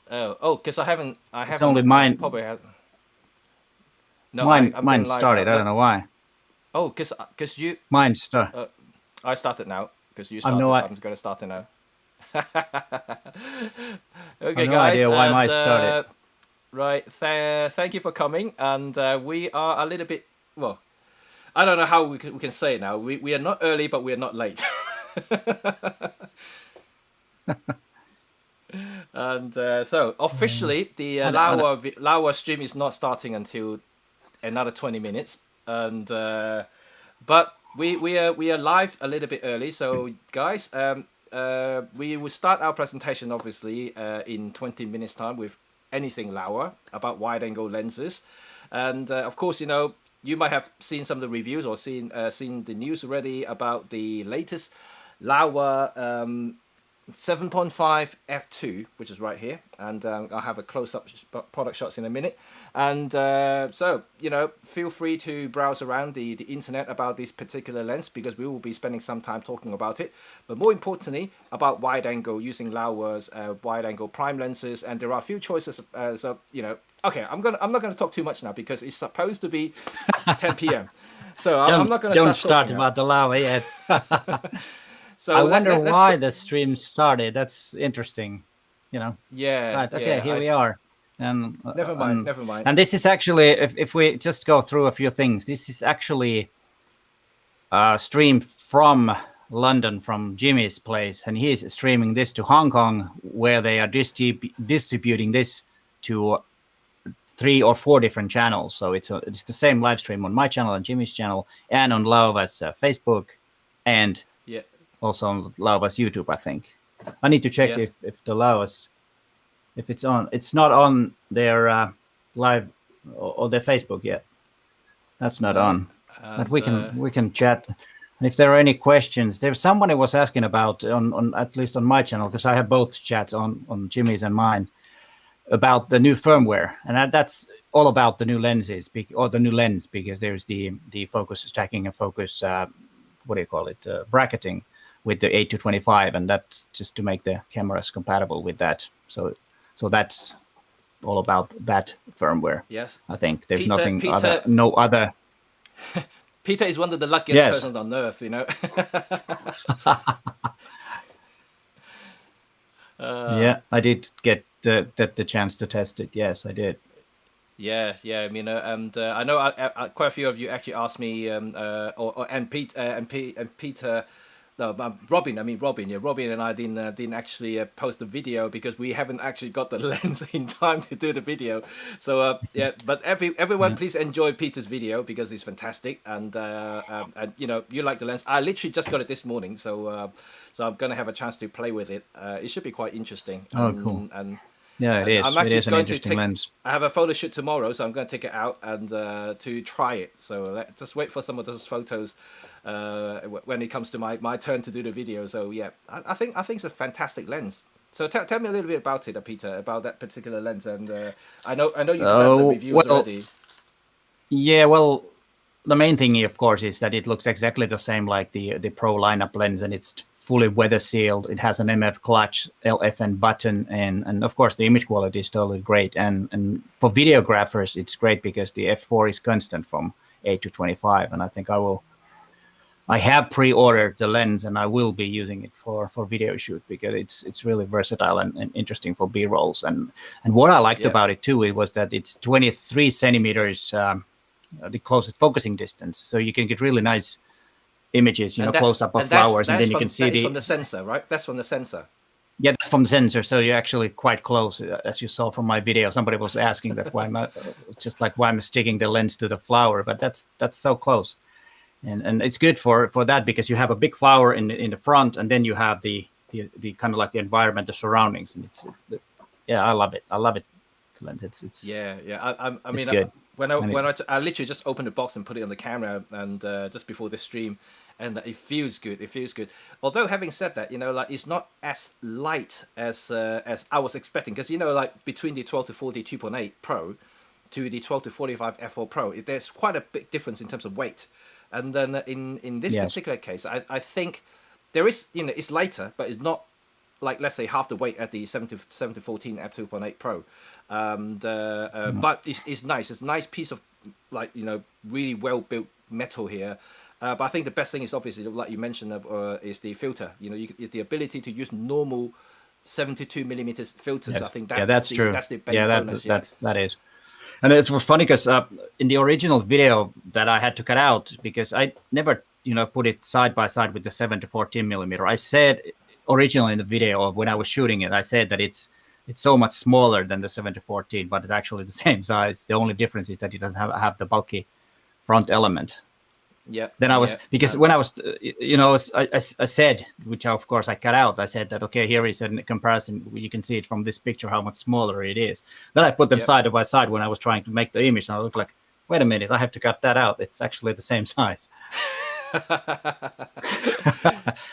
Because I It's haven't, only I mine. probably have. No, I'm Mine going live now. started. I don't No, know why. because you, Mine start. uh, I started now. Because you I've no. started, I'm going to start it now. I've Okay, no guys, idea why and mine started. right, thank you for coming. And we are a little bit, well, I don't know how we can say it now. We are not early, but we are not late. And so Yeah. officially, the I don't, Laowa stream is not starting until another 20 minutes. And but we are live a little bit early. So guys, we will start our presentation obviously in 20 minutes time with anything Laowa about wide angle lenses. And of course, you might have seen some of the reviews or seen the news already about the latest Laowa 7.5 f2, which is right here, and I'll have a close-up product shots in a minute. And so, feel free to browse around the internet about this particular lens because we will be spending some time talking about it. But more importantly, about wide angle using Laowa's wide angle prime lenses, and there are a few choices. Okay, I'm not gonna talk too much now because it's supposed to be 10 p.m. So I'm not gonna don't start start talking now. about the lava yet. I So wonder let's why the stream started. That's interesting. You know. yeah, Right. Okay. yeah. Here we are. And Never mind, never mind. and this is actually, if we just go through a few things, this is actually streamed from London, from Jimmy's place, and he's streaming this to Hong Kong, where they are distributing this to 3 or 4 different channels. So it's the same live stream on my channel and Jimmy's channel, and on Laowa's Facebook, and Yeah. also on Laowa's YouTube. I think I need to check Yes. if the Laowa's, if it's on. It's not on their live or their Facebook yet. That's not No. on. But And we can chat. And if there are any questions, there's somebody was asking about on at least on my channel, because I have both chats on Jimmy's and mine, about the new firmware, and that's all about the new lenses, or the new lens, because there's the focus tracking and focus what do you call it, bracketing with the 8 to 25, and that's just to make the cameras compatible with that. So that's all about that firmware. yes, I think there's Peter. nothing other, Peter. no other. Peter is one of the luckiest Yes. persons on earth. uh, Yeah, I did get the chance to test it. Yes, I did. yeah, yeah. And I know quite a few of you actually asked me, or and Pete and Peter. No, Robin. I mean Robin. Yeah, Robin and I didn't actually post the video because we haven't actually got the lens in time to do the video. So yeah, but everyone, Yeah. please enjoy Peter's video because it's fantastic, and you like the lens. I literally just got it this morning, so I'm gonna have a chance to play with it. It should be quite interesting, Oh, cool. and Yeah, it and I'm is. It actually is an going to interesting take. lens. I have a photo shoot tomorrow, so I'm going to take it out and to try it. So just wait for some of those photos when it comes to my turn to do the video. So yeah, I think it's a fantastic lens. So tell me a little bit about it, Peter, about that particular lens. And I know you've done the Oh, reviews well, already. yeah, well, the main thing, of course, is that it looks exactly the same like the Pro lineup lens, and it's fully weather sealed. It has an MF clutch, LFN button, and of course the image quality is totally great. And for videographers, it's great because the f4 is constant from 8 to 25, and I think I have pre-ordered the lens, and I will be using it for video shoot because it's really versatile and interesting for B-rolls. And what I liked Yeah, about it too, it was that it's 23 centimeters. The closest focusing distance, so you can get really nice images, and close up of flowers, and then you can see that is from the sensor, right? That's from the sensor. yeah, that's from the sensor, so you're actually quite close, as you saw from my video. Somebody was asking that why am I just like why I'm sticking the lens to the flower, but that's so close, and it's good for that because you have a big flower in the front, and then you have the kind of like the environment, the surroundings, and yeah, I love it. I love it. The lens, it's Yeah, yeah. I it's mean, good. And I literally just opened the box and put it on the camera, and just before the stream, and it feels good. It feels good. Although having said that, like it's not as light as I was expecting, because like between the 12 to 40 2.8 Pro to the 12 to 45 F4 Pro, there's quite a big difference in terms of weight. And then in this yes, particular case, I think there is it's lighter, but it's not like let's say half the weight at the 7014 f2.8 Pro, but it's nice. It's a nice piece of like really well built metal here. But I think the best thing is obviously like you mentioned is the filter. The ability to use normal 72 millimeters filters. Yes. I think Yeah, that's true. that's the big Yeah, bonus. that is. And it was funny because in the original video that I had to cut out, because I never, put it side by side with the 7 to 14 millimeter. I said originally in the video when I was shooting it, I said that it's so much smaller than the 7 to 14, but it's actually the same size. The only difference is that it doesn't have the bulky front element. Yeah. Then I was because when I was, I said, which of course I cut out. I said that okay, here is a comparison. You can see it from this picture how much smaller it is. Then I put them side by side when I was trying to make the image, and I looked like, wait a minute, I have to cut that out. It's actually the same size.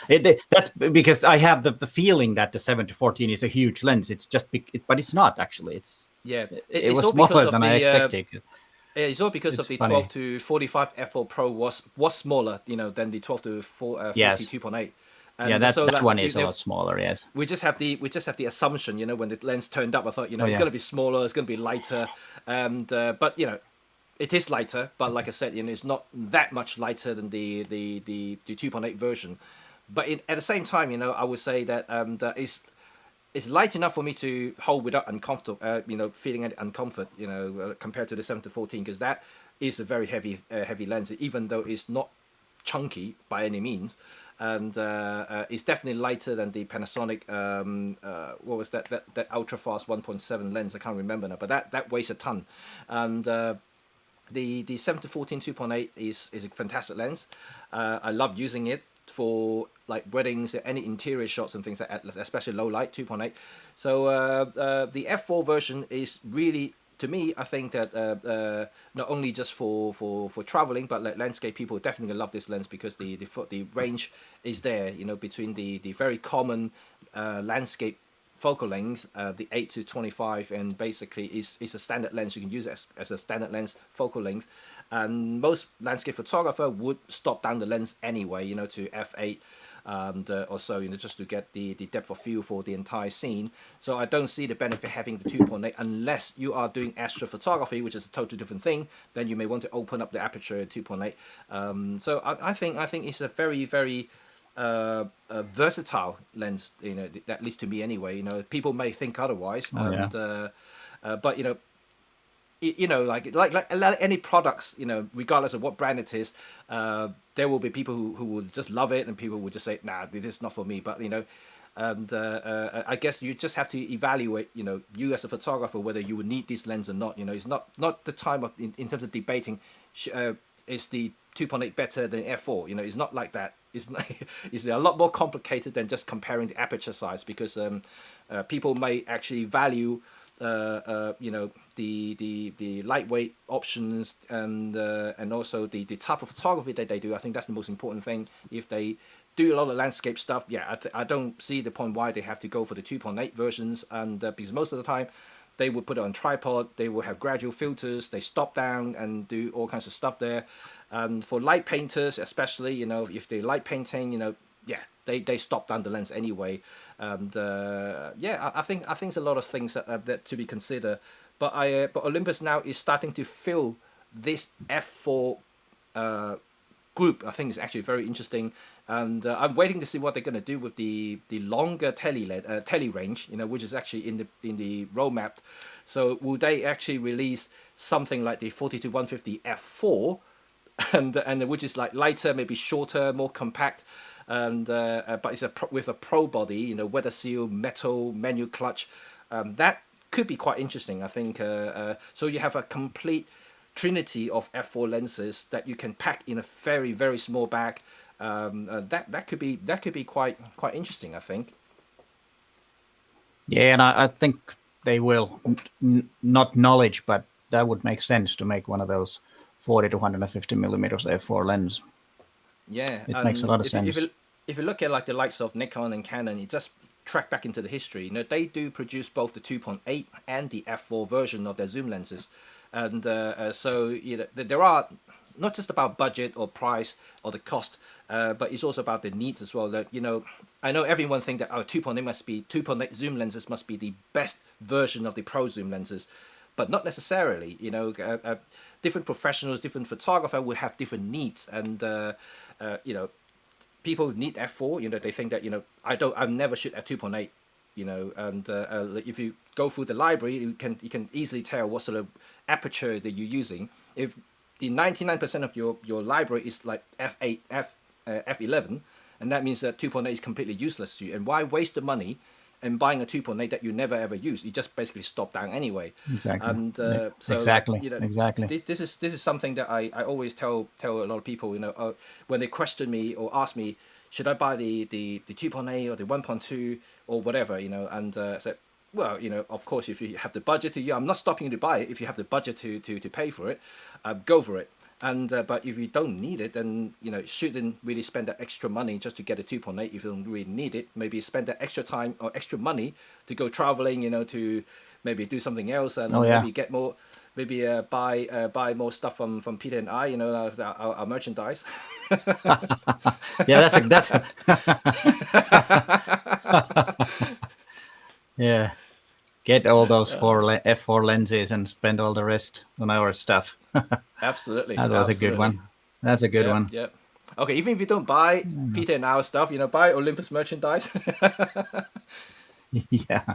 That's because I have the feeling that the 7 to 14 is a huge lens. It's just, but it's not actually. It was smaller than I expected. It's all because of the funny. 12 to 45 f4 Pro was smaller, than the 12 to 42.8. Yeah, that one is a lot smaller. Yes, we just have the assumption, when the lens turned up, I thought, it's going to be smaller, it's going to be lighter, and but it is lighter. But like I said, it's not that much lighter than the 2.8 version. But at the same time, I would say that it's light enough for me to hold without uncomfortable, feeling any uncomfort, compared to the 7 to 14, because that is a very heavy lens, even though it's not chunky by any means, and it's definitely lighter than the Panasonic. What was that ultra fast 1.7 lens? I can't remember now, but that weighs a ton, and the 7 to 14 2.8 is a fantastic lens. I love using it for like weddings, any interior shots and things like that, especially low light 2.8. So the f4 version is really, to me, I think that not only just for traveling, but like landscape people definitely love this lens because the range is there, between the very common landscape focal length, the 8 to 25, and basically is a standard lens. You can use it as a standard lens focal length, and most landscape photographer would stop down the lens anyway, to f8 or so, just to get the depth of field for the entire scene. So I don't see the benefit having the 2.8 unless you are doing astrophotography, which is a totally different thing. Then you may want to open up the aperture at 2.8. So I think it's a very, very versatile lens, at least to me anyway. People may think otherwise, but like any products, regardless of what brand it is, there will be people who will just love it, and people will just say, nah, this is not for me. But and I guess you just have to evaluate, you as a photographer, whether you would need this lens or not. It's not the time of in terms of debating, is the 2.8 better than f4? It's not like that. It's a lot more complicated than just comparing the aperture size, because people may actually value the lightweight options, and also the type of photography that they do. I think that's the most important thing. If they do a lot of landscape stuff, I don't see the point why they have to go for the 2.8 versions, and because most of the time they will put it on tripod, they will have gradual filters, they stop down and do all kinds of stuff there. And for light painters especially, if they're light painting, they stop down the lens anyway. And I think it's a lot of things that to be considered. But Olympus now is starting to fill this f4 group. I think it's actually very interesting, and I'm waiting to see what they're going to do with the longer tele range, which is actually in the roadmap. So will they actually release something like the 40-150 f4, and which is like lighter, maybe shorter, more compact, and but it's with a pro body, weather seal, metal, manual clutch. That could be quite interesting, I think. So you have a complete trinity of f4 lenses that you can pack in a very, very small bag. That could be quite interesting, I think. Yeah, and I think they will not knowledge, but that would make sense to make one of those 40-150 millimeters f4 lens. Yeah, it makes a lot of sense. If you look at like the likes of Nikon and Canon, you just track back into the history. They do produce both the 2.8 and the f4 version of their zoom lenses, and so there are not just about budget or price or the cost, but it's also about the needs as well. That I know everyone think that 2.8 zoom lenses must be the best version of the pro zoom lenses, but not necessarily. Different professionals, different photographer will have different needs, and people need f4. They think that I've never shoot at 2.8. And if you go through the library, you can easily tell what sort of aperture that you're using. If the 99% of your library is like f8, f11, and that means that 2.8 is completely useless to you. And why waste the money and buying a 2.8 that you never ever use? You just basically stop down anyway. Exactly. And so exactly. Exactly. This is something that I always tell a lot of people. When they question me or ask me, should I buy the 2.8 or the 1.2 or whatever, and so, well, of course, if you have the budget I'm not stopping you to buy it. If you have the budget to pay for it, go for it. And but if you don't need it, then shouldn't really spend that extra money just to get a 2.8 if you don't really need it. Maybe spend that extra time or extra money to go traveling, to maybe do something else, and maybe get more. Maybe buy more stuff from Peter and I, our merchandise. Yeah, that's yeah. Get all those f4 lenses and spend all the rest on our stuff. Absolutely. That was a good one. That's a good one. Yeah. Okay, even if you don't buy Peter and our stuff, buy Olympus merchandise. Yeah.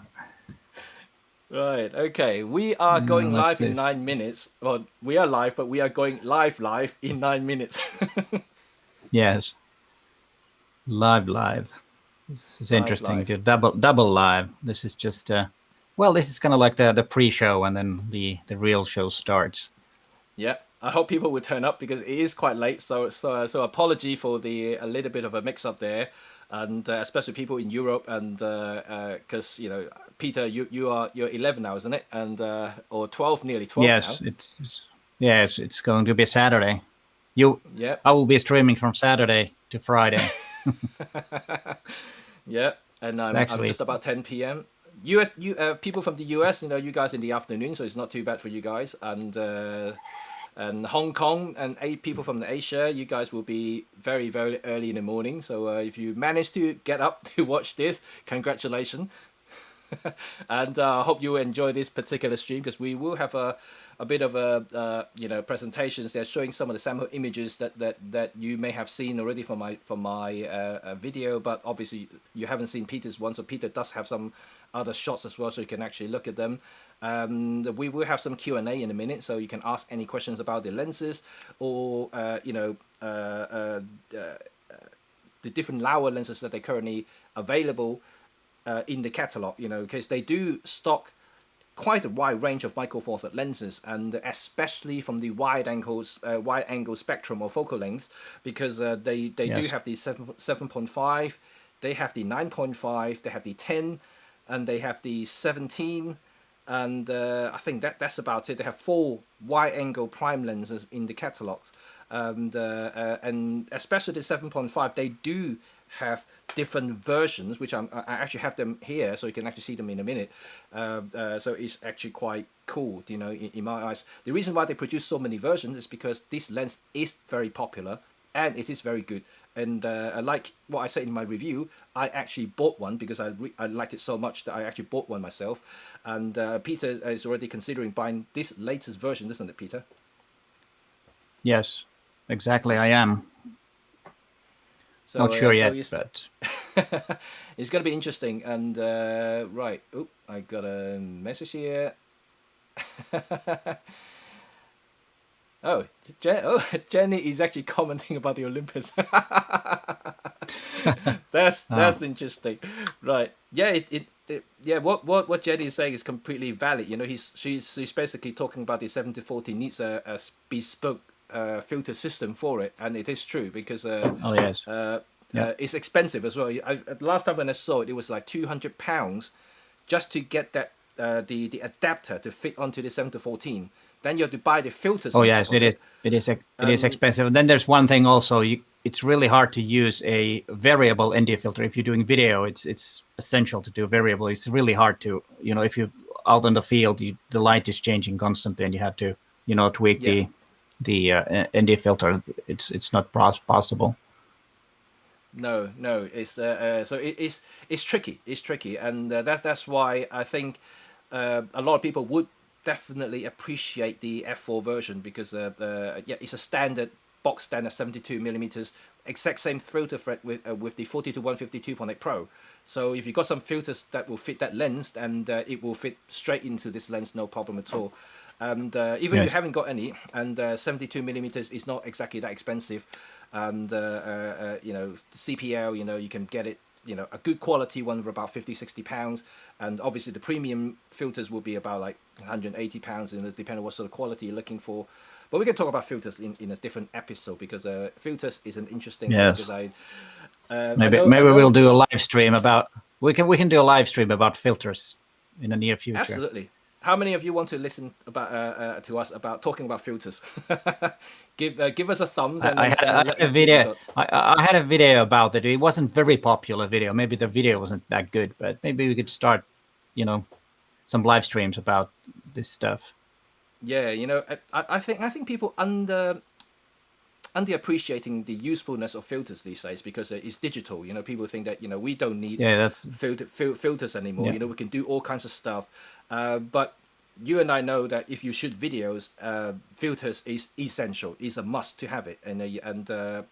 Right. Okay. We are going live in 9 minutes. Well, we are live, but we are going live in 9 minutes. Yes. Live. This is interesting. To double live. This is just this is kind of like the pre-show, and then the real show starts. Yeah. I hope people will turn up because it is quite late. So apology for a little bit of a mix up there. And especially people in Europe, and because Peter, you're 11 now, isn't it? And or 12, nearly 12 yes, now. It's going to be Saturday. I will be streaming from Saturday to Friday. Yeah, and I'm just about 10 p.m. People from the US, you guys in the afternoon, so it's not too bad for you guys. And Hong Kong and 8 people from the Asia, you guys will be very, very early in the morning. So if you manage to get up to watch this, congratulations. And I hope you enjoy this particular stream, because we will have a bit of a presentations. They're showing some of the sample images that you may have seen already from my video, but obviously you haven't seen Peter's one. So Peter does have some other shots as well, so you can actually look at them. We will have some Q&A in a minute, so you can ask any questions about the lenses, or the different Laowa lenses that are currently available in the catalog. Because they do stock quite a wide range of Micro Four Thirds lenses, and especially from the wide angle spectrum or focal lengths, because they do have the 7.5, they have the 9.5, they have the 10, and they have the 17. And I think that's about it. They have 4 wide-angle prime lenses in the catalogs, and especially the 7.5, they do have different versions, which I actually have them here, so you can actually see them in a minute. So it's actually quite cool, in my eyes. The reason why they produce so many versions is because this lens is very popular and it is very good. And like what I said in my review, I actually bought one because I liked it so much that I actually bought one myself. And Peter is already considering buying this latest version, isn't it, Peter? Yes, exactly. I am. So, not sure yet, but it's going to be interesting. And right, I got a message here. Jenny is actually commenting about the Olympus. That's interesting, right? Yeah, what Jenny is saying is completely valid. She's basically talking about the 70-40 needs a bespoke filter system for it, and it is true because it's expensive as well. Last time when I saw it, it was like £200 just to get that the adapter to fit onto the 7-14. Then you have to buy the filters. Oh yes, it is expensive. And then there's one thing also. It's really hard to use a variable ND filter. If you're doing video, it's essential to do variable. It's really hard to, if you're out on the field, the light is changing constantly, and you have to, tweak the ND filter, it's not possible. No, it's so it's tricky. It's tricky, and that's why I think a lot of people would definitely appreciate the F4 version because yeah, it's a standard box standard 72 millimeters, exact same filter thread with the 40 to 150 2.8 Pro. So if you got some filters that will fit that lens, and it will fit straight into this lens, no problem at all. And even if you haven't got any, and 72 millimeters is not exactly that expensive, and you know, CPL, you know, you can get it, you know, a good quality one for about 50-60 pounds, and obviously the premium filters will be about like 180 pounds, and depending on what sort of quality you're looking for. But we can talk about filters in a different episode, because filters is an interesting thing, because maybe we'll do a live stream about we can do a live stream about filters in the near future. Absolutely. How many of you want to listen about to us about talking about filters? Give us a thumbs. And I had a video. I had a video about it. It wasn't very popular video. Maybe the video wasn't that good, but maybe we could start, you know, some live streams about this stuff. Yeah, you know, I think people underappreciating the usefulness of filters these days, because it's digital. You know, people think that, you know, we don't need filters anymore. Yeah. You know, we can do all kinds of stuff. But you and I know that if you shoot videos, filters is essential, is a must to have it. And a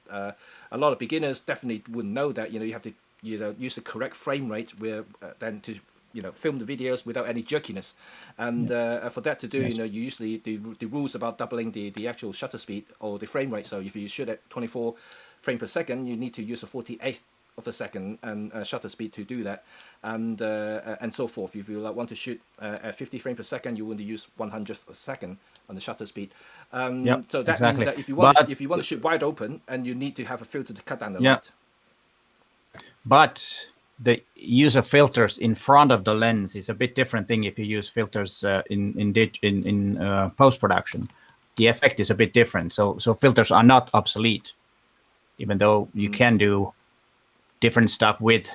lot of beginners definitely wouldn't know that. You know, you have to, you know, use the correct frame rate where then to, you know, film the videos without any jerkiness. And for that to do, you know, you usually the rules about doubling the actual shutter speed or the frame rate. So if you shoot at 24 frames per second, you need to use a 48th of a second and shutter speed to do that, and so forth. If you want to shoot at 50 frames per second, you want to use 100th of a second on the shutter speed. So that means that if you want to shoot wide open, and you need to have a filter to cut down the light. But the use of filters in front of the lens is a bit different thing. If you use filters in post production, the effect is a bit different. So filters are not obsolete, even though you can do different stuff with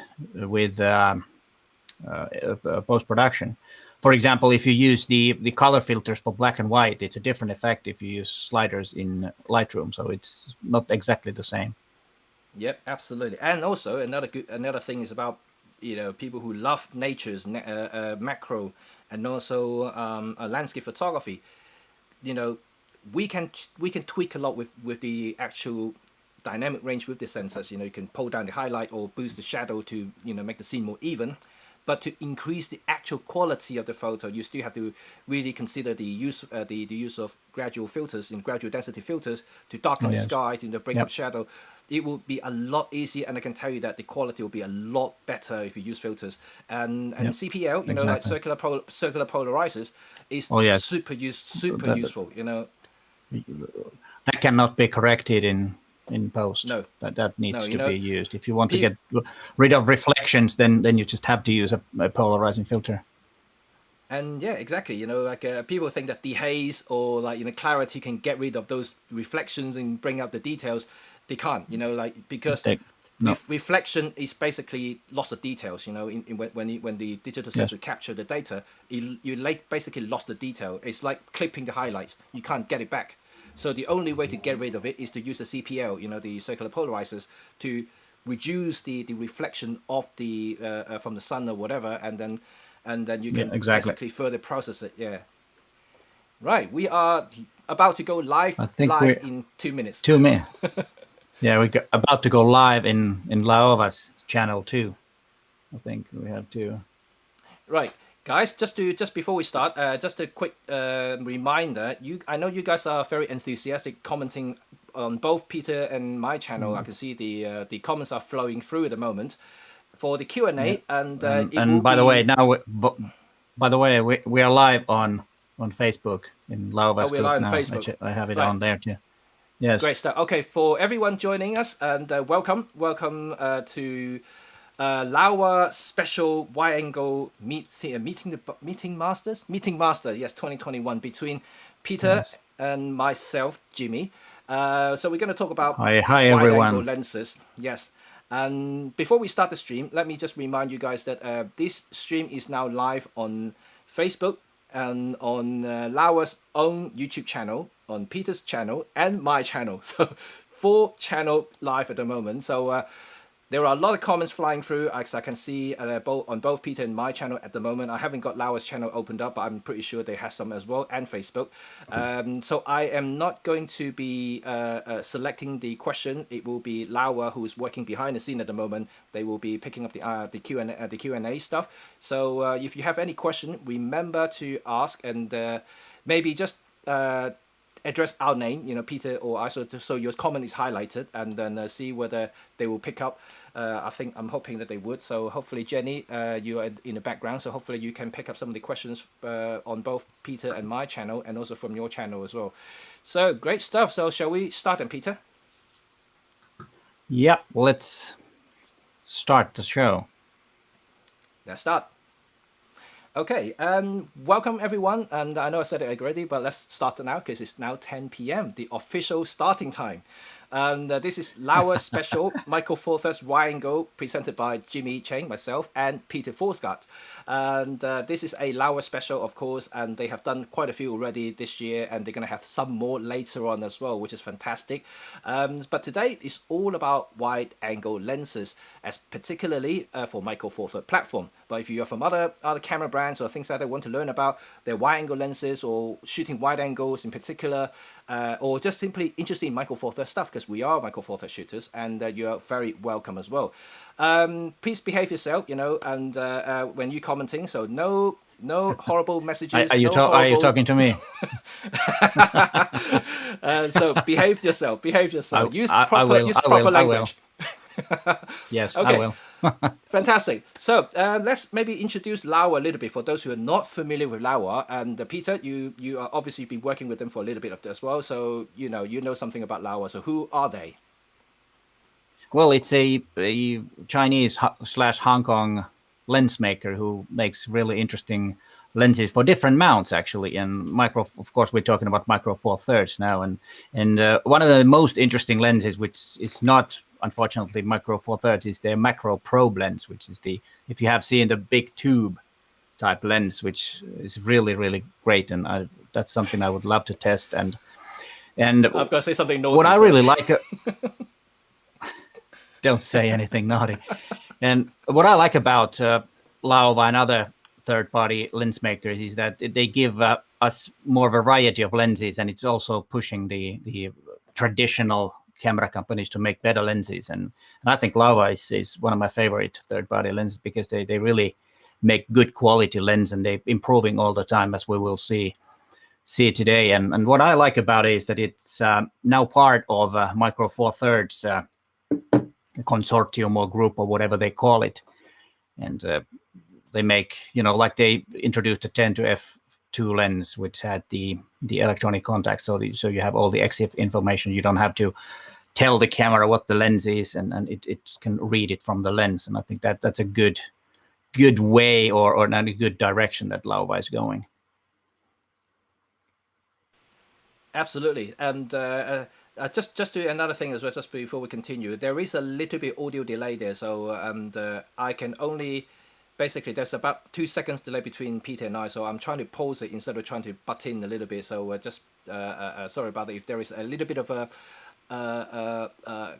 post production. For example, if you use the color filters for black and white, it's a different effect if you use sliders in Lightroom. So it's not exactly the same. Yep, absolutely. And also another thing is about, you know, people who love nature's macro, and also landscape photography. You know, we can tweak a lot with the actual dynamic range with the sensors. You know, you can pull down the highlight or boost the shadow to, you know, make the scene more even. But to increase the actual quality of the photo, you still have to really consider the use of gradual filters, in gradual density filters, to darken the sky, to bring up shadow. It will be a lot easier, and I can tell you that the quality will be a lot better if you use filters. And CPL, you know, like circular polarizers, is super useful. You know, that cannot be corrected in post. No, that needs to be used. If you want to get rid of reflections, then you just have to use a polarizing filter. And yeah, exactly. You know, like people think that dehaze or, like, you know, clarity can get rid of those reflections and bring out the details. They can't. You know, like, because reflection is basically loss of details. You know, when the digital sensor capture the data, you basically lost the detail. It's like clipping the highlights. You can't get it back. So the only way to get rid of it is to use the CPL, you know, the circular polarizers, to reduce the reflection of the from the sun or whatever, and then you can basically further process it. Yeah. Right. We are about to go live in 2 minutes. 2 minutes. Yeah, we're about to go live in Laowa's channel too. I think we have to. Right. Guys, just before we start, just a quick reminder. I know you guys are very enthusiastic, commenting on both Peter and my channel. I can see the comments are flowing through at the moment for the Q&A, and by the way, now we are live on Facebook in Laowa's we're live on Facebook. I have it on there too. Yes. Great stuff. Okay, for everyone joining us, and welcome to Laowa special wide-angle meeting master. Yes, 2021 between Peter and myself, Jimmy. So we're going to talk about wide-angle lenses. Yes. And before we start the stream, let me just remind you guys that this stream is now live on Facebook and on Laowa's own YouTube channel, on Peter's channel, and my channel. So 4 channel live at the moment. So there are a lot of comments flying through, as I can see both on both Peter and my channel at the moment. I haven't got Laowa's channel opened up, but I'm pretty sure they have some as well, and Facebook. So I am not going to be selecting the question. It will be Laowa, who is working behind the scene at the moment. They will be picking up the Q&A stuff. So if you have any question, remember to ask, and maybe just address our name, Peter or I, so your comment is highlighted, and then see whether they will pick up. I'm hoping that they would. So hopefully, Jenny, you are in the background, so hopefully you can pick up some of the questions on both Peter and my channel, and also from your channel as well. So great stuff. So shall we start then, Peter? Yep, let's start the show. Let's start. Okay, welcome everyone, and I know I said it already, but let's start now because it's now 10 p.m., the official starting time. And this is Laowa special Michael Four Thirds Wide Angle, presented by Jimmy Cheng, myself, and Peter Forsgard. And this is a Laowa special, of course, and they have done quite a few already this year, and they're going to have some more later on as well, which is fantastic. But today is all about wide angle lenses, as particularly for Michael Four Thirds platform. But if you are from other camera brands or things like that, want to learn about their wide angle lenses or shooting wide angles in particular, or just simply interested in Michael Four Thirds stuff, because we are Michael Four Thirds shooters, and you're very welcome as well. Please behave yourself, and when you're commenting, so no horrible messages. Are you talking to me? So behave yourself. Use proper language. I will. Yes, okay. I will. Fantastic. So let's maybe introduce Laowa a little bit for those who are not familiar with Laowa. And Peter, you are obviously been working with them for a little bit of as well, so you know something about Laowa. So who are they? Well, it's a Chinese / Hong Kong lens maker who makes really interesting lenses for different mounts, actually. And micro, of course, we're talking about Micro Four Thirds now, and one of the most interesting lenses, which is not unfortunately Micro Four Thirds, is their macro probe lens, which is if you have seen the big tube type lens, which is really, really great, and that's something I would love to test. And I've got to say something naughty. What I really like, don't say anything naughty. And what I like about Laowa and other third-party lens makers is that they give us more variety of lenses, and it's also pushing the traditional camera companies to make better lenses. And I think Laowa is one of my favorite third-party lenses, because they really make good quality lens, and they're improving all the time, as we will see today. And what I like about it is that it's now part of Micro Four Thirds consortium or group or whatever they call it. And they make, like they introduced the 10 to f2 lens, which had the electronic contact. So you have all the EXIF information. You don't have to tell the camera what the lens is, and it can read it from the lens. And I think that's a good way or not a good direction that Laowa is going. Absolutely. And just to another thing as well, just before we continue, there is a little bit audio delay there. So I can only, basically there's about 2 seconds delay between Peter and I. So I'm trying to pause it instead of trying to butt in a little bit. So just sorry about that if there is a little bit of a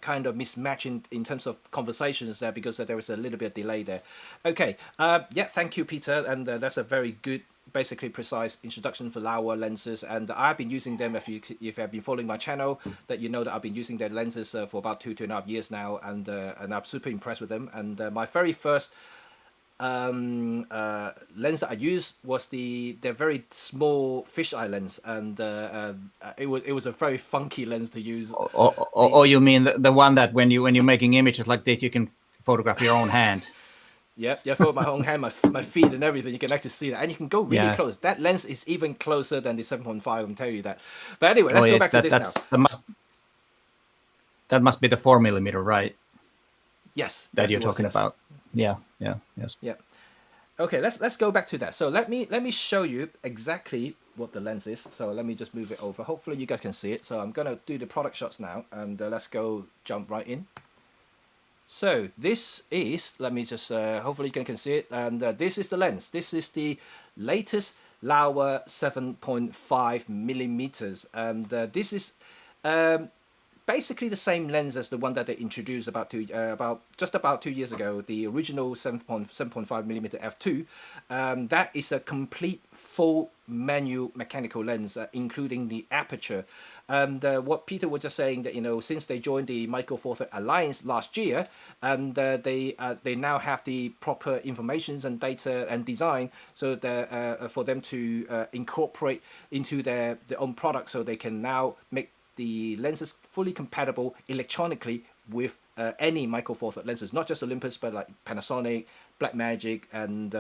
kind of mismatch in terms of conversations there, because there is a little bit of delay there. Okay. Yeah, thank you, Peter. And that's a very good, basically precise introduction for Laowa lenses, and I've been using them. If you have been following my channel, that you know that I've been using their lenses for about 2.5 years now, and I'm super impressed with them. And my very first lens that I used was their very small fisheye lens, and it was a very funky lens to use. Or you mean the one that when you're making images like this, you can photograph your own hand? Yeah, for my own hand, my feet and everything, you can actually see that, and you can go really close. That lens is even closer than the 7.5. I can tell you that. But anyway, let's go back to this now. That must be the 4mm, right? Yes, that you're talking about. Yes. Yeah. Okay, let's go back to that. So let me show you exactly what the lens is. So let me just move it over. Hopefully you guys can see it. So I'm gonna do the product shots now, and let's go jump right in. So this is, let me just hopefully you can see it, and this is the lens. This is the latest Laowa 7.5 millimeters, and this is um, basically the same lens as the one that they introduced about 2 years ago. The original 7.5 millimeter f2. That is a complete full manual mechanical lens, including the aperture. And what Peter was just saying, that since they joined the Micro Four Thirds Alliance last year, and they now have the proper informations and data and design, so that for them to incorporate into their own product, so they can now make the lenses fully compatible electronically with any Micro Four Thirds lenses, not just Olympus, but like Panasonic, Blackmagic, and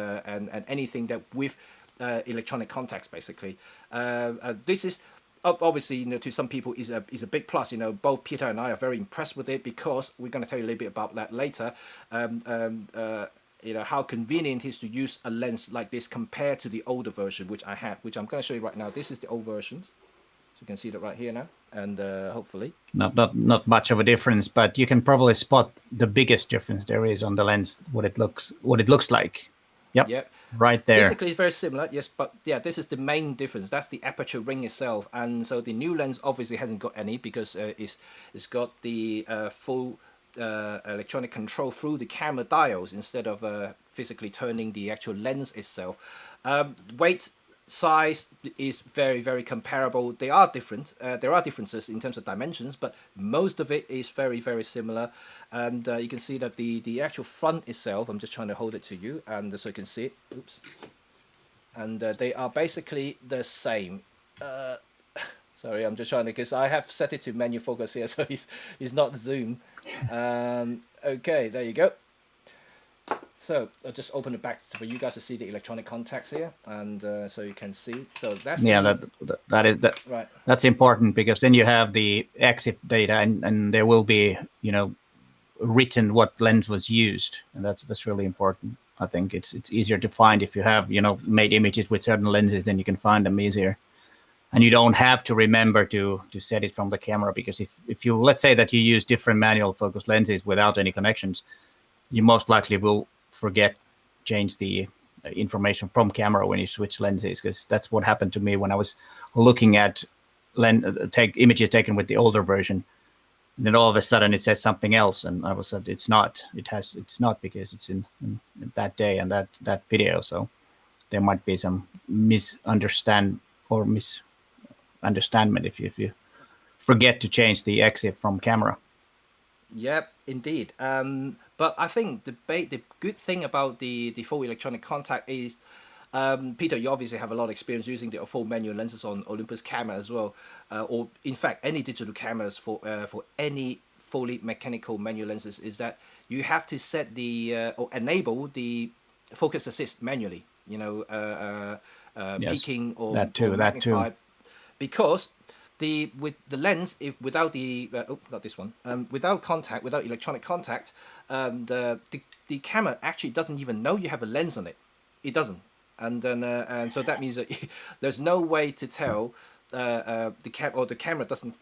anything that with electronic contacts, basically. This is obviously, to some people is a big plus. Both Peter and I are very impressed with it, because we're going to tell you a little bit about that later. How convenient it is to use a lens like this compared to the older version, which I have, which I'm going to show you right now. This is the old version. So you can see that right here now, and hopefully not much of a difference, but you can probably spot the biggest difference there is on the lens, what it looks like. Yep. Right there. Physically it's very similar, yes, but yeah, this is the main difference. That's the aperture ring itself, and so the new lens obviously hasn't got any, because it's got the full electronic control through the camera dials instead of physically turning the actual lens itself. Weight, size is very, very comparable. They are different. There are differences in terms of dimensions, but most of it is very, very similar. And you can see that the actual front itself, I'm just trying to hold it to you, and so you can see it. Oops. And they are basically the same. Sorry, I'm just trying to, because I have set it to menu focus here, so he's not zoom. Okay, there you go. So I'll just open it back for you guys to see the electronic contacts here, and so you can see. So that's right. That's important, because then you have the EXIF data, and there will be written what lens was used, and that's really important. I think it's easier to find if you have made images with certain lenses, then you can find them easier, and you don't have to remember to set it from the camera, because if you, let's say that you use different manual focus lenses without any connections, you most likely will forget change the information from camera when you switch lenses, because that's what happened to me when I was looking at images taken with the older version. And then all of a sudden it says something else, and I was said it's not because it's in that day and that video. So there might be some misunderstanding if you forget to change the EXIF from camera. Yep, indeed. But I think the good thing about the full electronic contact is, Peter, you obviously have a lot of experience using the full manual lenses on Olympus camera as well, or in fact any digital cameras for any fully mechanical manual lenses, is that you have to set or enable the focus assist manually. Yes, peaking or magnify, because with the lens, if without the not this one, without contact, without electronic contact, the camera actually doesn't even know you have a lens on it. It doesn't, and then and so that means that there's no way to tell the camera doesn't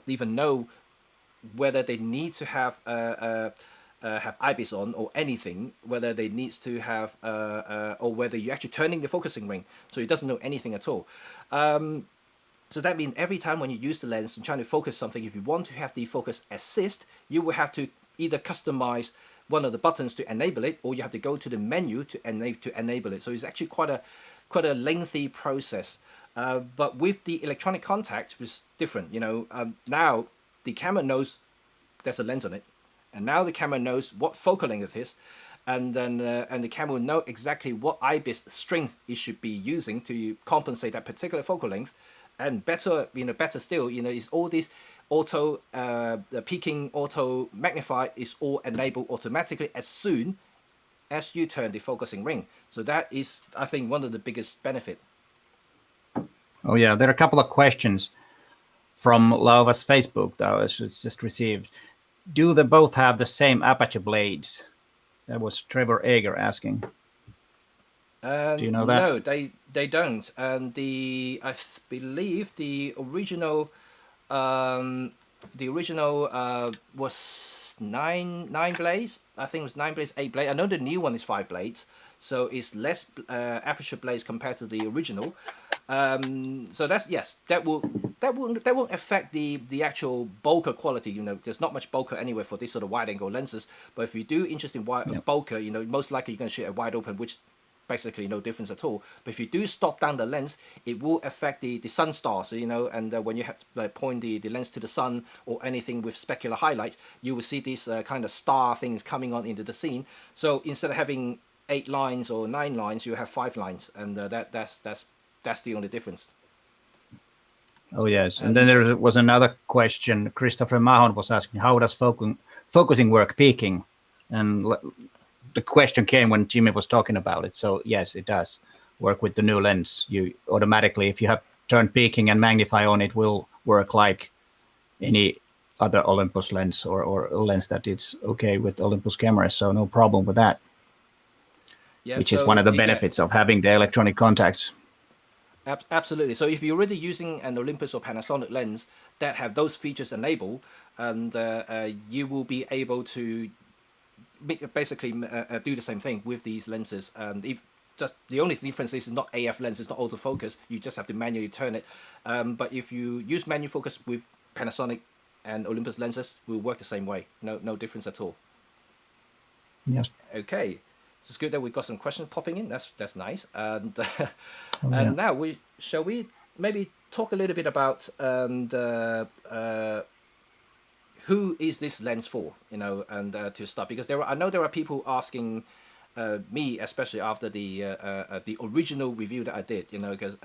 even know whether they need to have IBIS on or anything, whether they needs to have or whether you're actually turning the focusing ring, so it doesn't know anything at all. So that means every time when you use the lens and trying to focus something, if you want to have the focus assist, you will have to either customize one of the buttons to enable it, or you have to go to the menu to enable it. So it's actually quite a lengthy process. But with the electronic contact, it's different. Now the camera knows there's a lens on it, and now the camera knows what focal length it is, and then and the camera will know exactly what IBIS strength it should be using to compensate that particular focal length. And better still, is all these auto peaking, auto magnify is all enabled automatically as soon as you turn the focusing ring. So that is, I think, one of the biggest benefit. Oh yeah, there are a couple of questions from Laowa's Facebook that I just received. Do they both have the same aperture blades? That was Trevor Eger asking. Do you know that? No, they don't. And I believe the original was nine blades. I think it was 9 blades, 8 blades. I know the new one is 5 blades. so it's less aperture blaze compared to the original. So that's, yes, that won't affect the actual bokeh quality. There's not much bokeh anyway for this sort of wide angle lenses. But if you do interest in Yeah. bokeh, most likely you're going to shoot at wide open, which basically no difference at all. But if you do stop down the lens, it will affect the sun stars, and when you have to point the lens to the sun or anything with specular highlights, you will see these kind of star things coming on into the scene. So instead of having 8 lines or 9 lines, you have 5 lines, and that's the only difference. Oh yes, and then And there was another question. Christopher Mahon was asking, how does focusing work peaking? And the question came when Jimmy was talking about it. So yes, it does work with the new lens. You automatically, if you have turned peaking and magnify on, it will work like any other Olympus lens or lens that is okay with Olympus cameras. So no problem with that. yeah, Which is one so of the yeah, benefits of having the electronic contacts. absolutely. So if you're already using an Olympus or Panasonic lens that have those features enabled, and you will be able to basically do the same thing with these lenses. And just the only difference is it's not AF lens, it's not autofocus. You just have to manually turn it. But if you use manual focus with Panasonic and Olympus lenses, it will work the same way. No difference at all. Yes. Okay, it's good that we got some questions popping in. That's nice. And Oh, yeah. and now shall we maybe talk a little bit about who is this lens for? And to start, because I know there are people asking me, especially after the original review that I did, because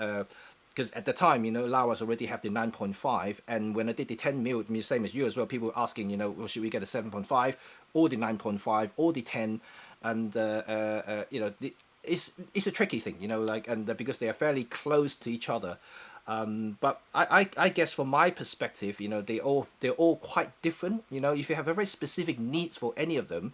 at the time, Laowa's already have the 9.5, and when I did the 10mm, same as you as well, people were asking, well, should we get a 7.5 or the 9.5 or the 10, and it's a tricky thing, and because they are fairly close to each other. But I guess from my perspective, they're all quite different. If you have very specific needs for any of them,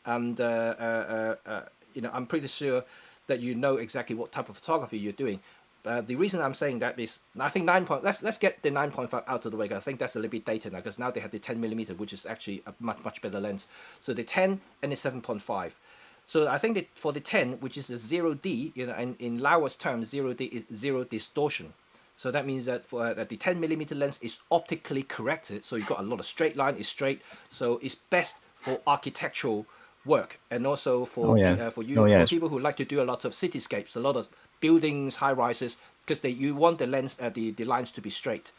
and I'm pretty sure that you know exactly what type of photography you're doing. The reason I'm saying that is, I think let's get the 9.5 out of the way. I think that's a little bit dated now, because now they have the 10mm, which is actually a much better lens. So the 10 and the 7.5. So I think that for the 10, which is a 0D, and in Laowa's terms, 0D is zero distortion. So that means that for the 10mm lens is optically corrected. So you've got a lot of straight line, it's straight. So it's best for architectural work, and also Oh, yeah. for Oh, for yes. people who like to do a lot of cityscapes, a lot of buildings, high rises, because you want the lens, the lines to be straight.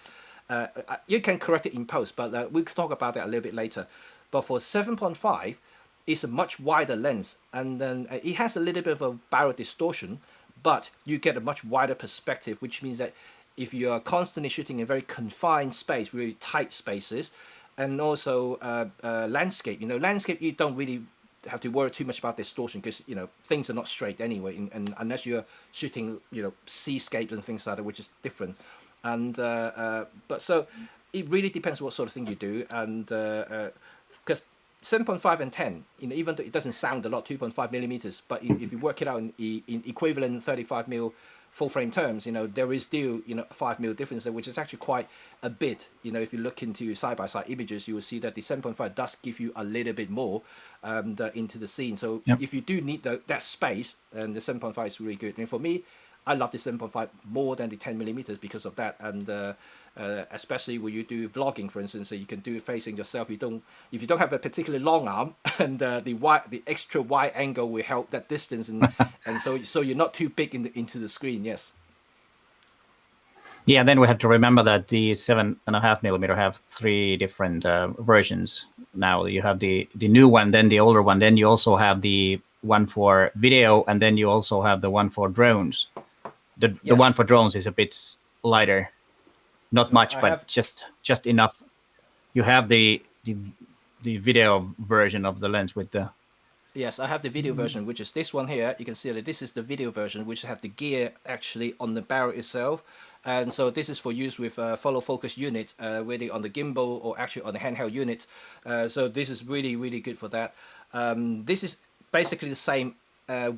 You can correct it in post, but we could talk about that a little bit later. But for 7.5, it's a much wider lens, and then it has a little bit of a barrel distortion, but you get a much wider perspective, which means that if you are constantly shooting in very confined space, really tight spaces, and also landscape, landscape, you don't really have to worry too much about distortion, because things are not straight anyway, and unless you're shooting seascapes and things like that, which is different. And but so it really depends what sort of thing you do, and because 7.5 and 10, even though it doesn't sound a lot, 2.5mm, but if you work it out in equivalent 35mm full frame terms, there is still 5mm difference there, which is actually quite a bit. If you look into side by side images, you will see that the 7.5 does give you a little bit more into the scene. So Yep. if you do need that space, then the 7.5 is really good. And for me, I love the 7.5 more than the 10mm because of that, and especially when you do vlogging, for instance, so you can do it facing yourself. If you don't have a particularly long arm, and the extra wide angle will help that distance, and so you're not too big into the screen. Yes. Yeah, then we have to remember that the 7.5mm have 3 different versions. Now you have the new one, then the older one, then you also have the one for video, and then you also have the one for drones. The Yes. one for drones is a bit lighter, not much, I but have. just enough. You have the video version of the lens with the Yes, I have the video version, which is this one here. You can see that this is the video version, which have the gear actually on the barrel itself. And so this is for use with follow focus unit, really on the gimbal or actually on the handheld unit. So this is really, really good for that. This is basically the same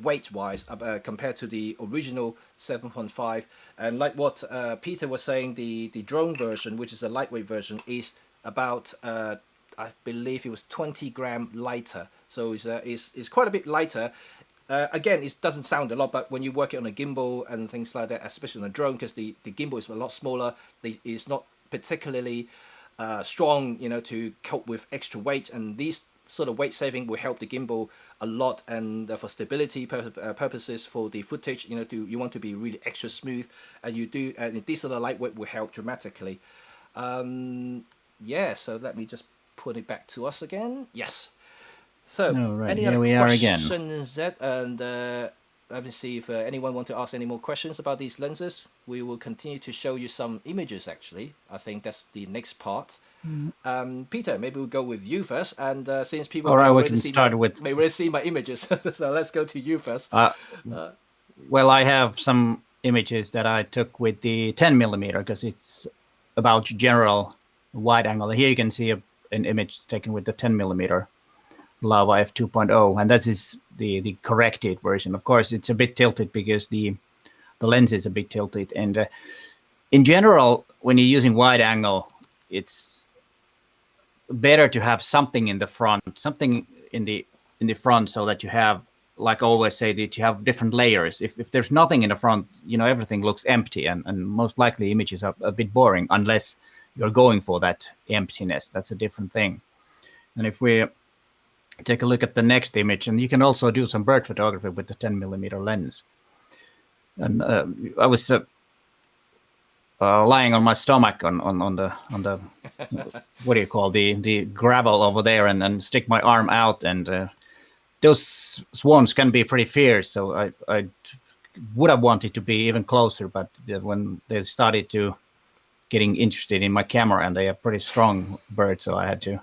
weight-wise compared to the original 7.5. And like what Peter was saying, the drone version, which is a lightweight version, is about I believe it was 20 gram lighter. So it's quite a bit lighter. again, it doesn't sound a lot, but when you work it on a gimbal and things like that, especially on a drone, because the gimbal is a lot smaller, it's not particularly strong, to cope with extra weight, and these sort of weight saving will help the gimbal a lot, and for stability purposes for the footage, you want to be really extra smooth, and these sort of lightweight will help dramatically. So let me just put it back to us again. Yes. So, All right, any here other we are again. questions, Zed? And let me see if anyone want to ask any more questions about these lenses. We will continue to show you some images, actually. I think that's the next part. Peter, maybe we'll go with you first. And since people may already see my images, so let's go to you first. Well, I have some images that I took with the 10mm because it's about general wide angle. Here you can see an image taken with the 10mm Laowa f2.0, and that is the corrected version. Of course, it's a bit tilted because the lens is a bit tilted. And in general, when you're using wide angle, it's better to have something in the front, something in the front, so that you have, like I always say, that you have different layers. If there's nothing in the front, everything looks empty, and most likely images are a bit boring unless you're going for that emptiness. That's a different thing. And if we take a look at the next image, and you can also do some bird photography with the 10mm lens. And I was lying on my stomach on the what do you call the gravel over there, and stick my arm out, and those swans can be pretty fierce. So I would have wanted to be even closer, but when they started to getting interested in my camera, and they are pretty strong birds, so I had to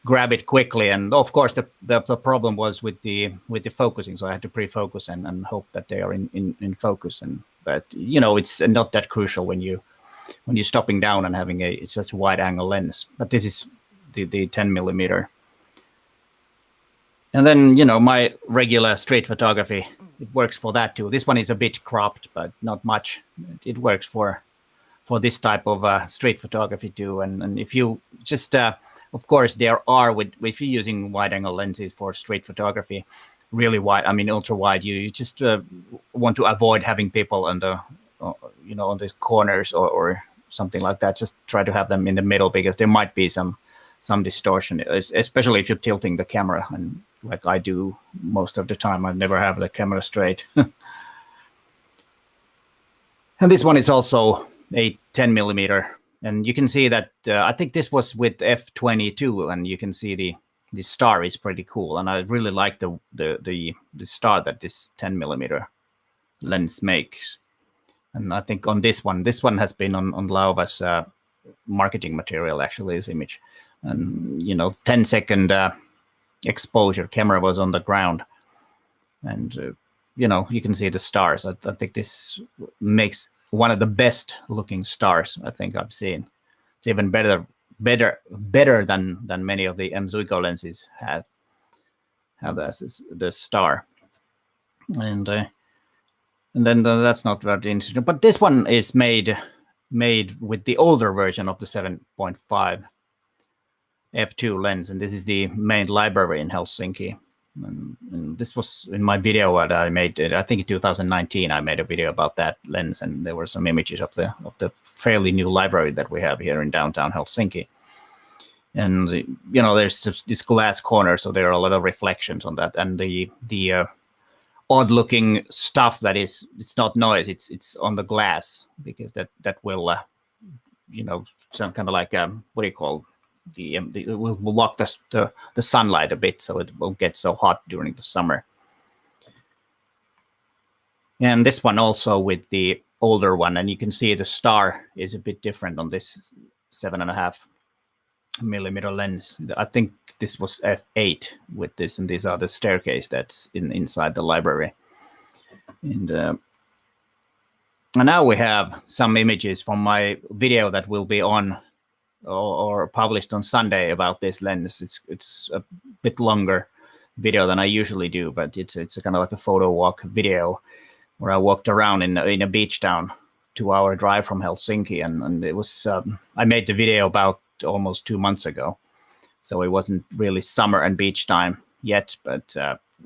grab it quickly. And of course the problem was with the focusing, so I had to pre-focus and hope that they are in focus. But it's not that crucial when you're stopping down and having it's just a wide angle lens. But this is the 10mm. And then my regular straight photography, it works for that too. This one is a bit cropped, but not much. It works for this type of straight photography too. And if you just of course, there are if you're using wide-angle lenses for straight photography, really wide, ultra wide, you just want to avoid having people on the, on the corners or something like that. Just try to have them in the middle, because there might be some distortion, especially if you're tilting the camera, and like I do most of the time. I never have the camera straight. And this one is also a 10mm. And you can see that I think this was with f22, and you can see the star is pretty cool. And I really like the star that this 10mm lens makes. And I think on this one has been on Laowa's marketing material, actually, this image. And 10-second exposure, camera was on the ground, and you can see the stars. I think this makes one of the best looking stars I think I've seen. It's even better than many of the M-Zuiko lenses have as the star. And then that's not very interesting. But this one is made with the older version of the 7.5 f2 lens, and this is the main library in Helsinki. And this was in my video that I made. I think in 2019 I made a video about that lens, and there were some images of the fairly new library that we have here in downtown Helsinki. And there's this glass corner, so there are a lot of reflections on that, and the odd looking stuff that it's not noise, it's on the glass, because that will some kind of like what do you call it will block the sunlight a bit, so it won't get so hot during the summer. And this one also with the older one, and you can see the star is a bit different on this 7.5mm lens. I think this was f8 with this, and these are the staircase that's inside the library. And now we have some images from my video that will be on or published on Sunday about this lens. It's a bit longer video than I usually do, but it's a kind of like a photo walk video where I walked around in a beach town, 2-hour drive from Helsinki, and it was I made the video about almost 2 months ago, so it wasn't really summer and beach time yet, but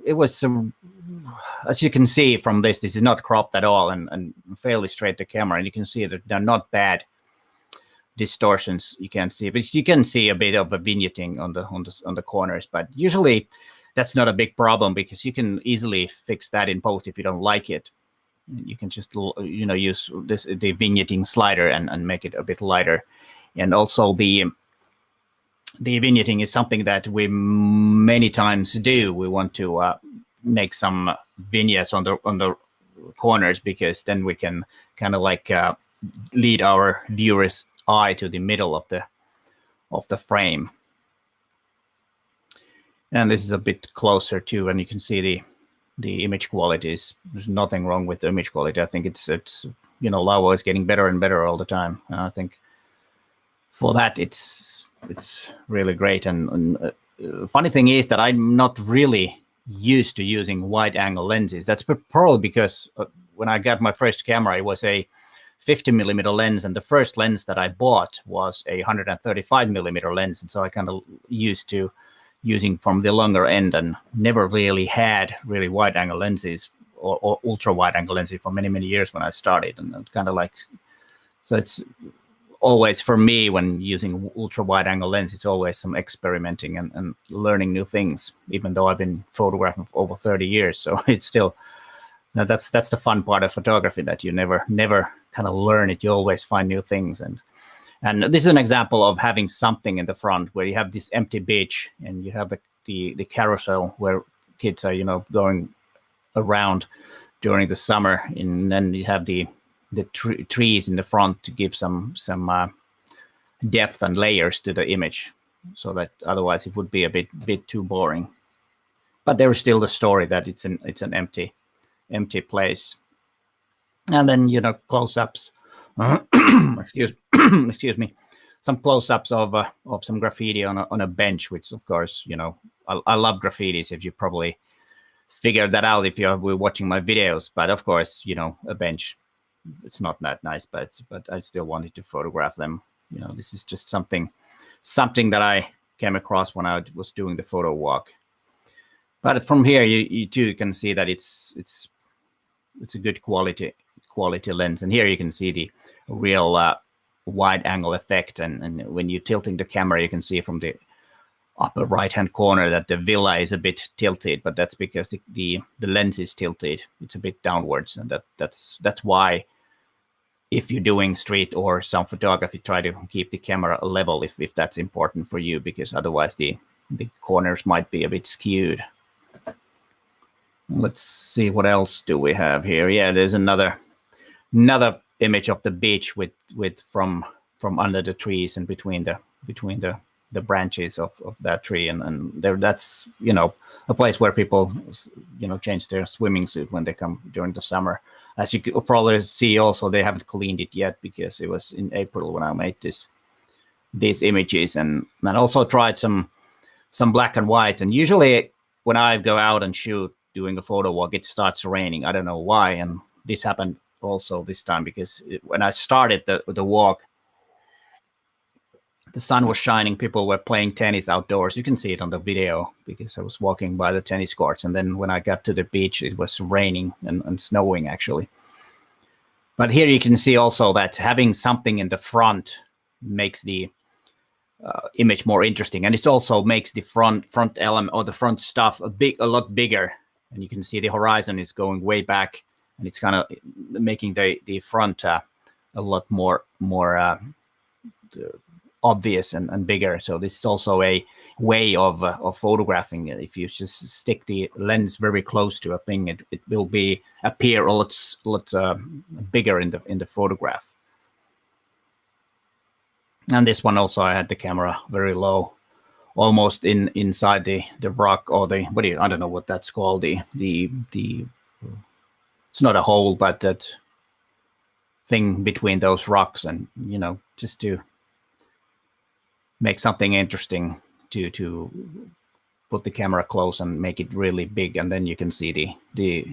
it was as you can see from this is not cropped at all and fairly straight to camera, and you can see that they're not bad distortions. You can see, but you can see a bit of a vignetting on the corners, but usually that's not a big problem because you can easily fix that in post if you don't like it. You can just use the vignetting slider and make it a bit lighter. And also the vignetting is something that we many times do. We want to make some vignettes on the corners, because then we can kind of like lead our viewers' eye to the middle of the frame. And this is a bit closer too, and you can see the image quality there's nothing wrong with the image quality. I think it's Laowa is getting better and better all the time, and I think for that it's really great. And funny thing is that I'm not really used to using wide angle lenses. That's probably because when I got my first camera, it was a 50mm lens, and the first lens that I bought was a 135mm lens, and so I kind of used to using from the longer end and never really had really wide angle lenses or ultra wide angle lenses for many years when I started. And kind of like, so it's always for me when using ultra wide angle lens, it's always some experimenting and learning new things, even though I've been photographing for over 30 years. So it's still, that's the fun part of photography, that you never kind of learn it. You always find new things. And this is an example of having something in the front where you have this empty beach and you have the carousel where kids are, going around during the summer, and then you have the trees in the front to give some depth and layers to the image, so that otherwotherwise it would be a bit too boring. But there is still the story that it's an empty place. And then close-ups. Excuse me. Some close-ups of some graffiti on a bench, which of course I love graffitis. If you probably figured that out if you're watching my videos, but of course a bench, it's not that nice, but I still wanted to photograph them. This is just something that I came across when I was doing the photo walk. But from here you too can see that it's a good quality lens, and here you can see the real wide angle effect, and when you're tilting the camera you can see from the upper right hand corner that the villa is a bit tilted, but that's because the lens is tilted. It's a bit downwards, and that's why if you're doing street or some photography, try to keep the camera level if that's important for you, because otherwise the corners might be a bit skewed. Let's see, what else do we have here? Yeah, there's another image of the beach with from under the trees and between the branches of that tree, and there, that's a place where people change their swimming suit when they come during the summer. As you could probably see, also they haven't cleaned it yet because it was in April when I made these images, and also tried some black and white. And usually when I go out and shoot doing a photo walk, it starts raining. I don't know why, and this happened also this time, because when I started the walk, the sun was shining, people were playing tennis outdoors. You can see it on the video because I was walking by the tennis courts, and then when I got to the beach it was raining and snowing actually. But here you can see also that having something in the front makes the image more interesting, and it also makes the front element or the front stuff a lot bigger, and you can see the horizon is going way back, and it's kind of making the front a lot more obvious and bigger. So this is also a way of photographing it. If you just stick the lens very close to a thing, it will appear a lot bigger in the photograph. And this one also, I had the camera very low, almost inside the rock, or I don't know what that's called. The it's not a hole, but that thing between those rocks, and just to make something interesting, to put the camera close and make it really big, and then you can see the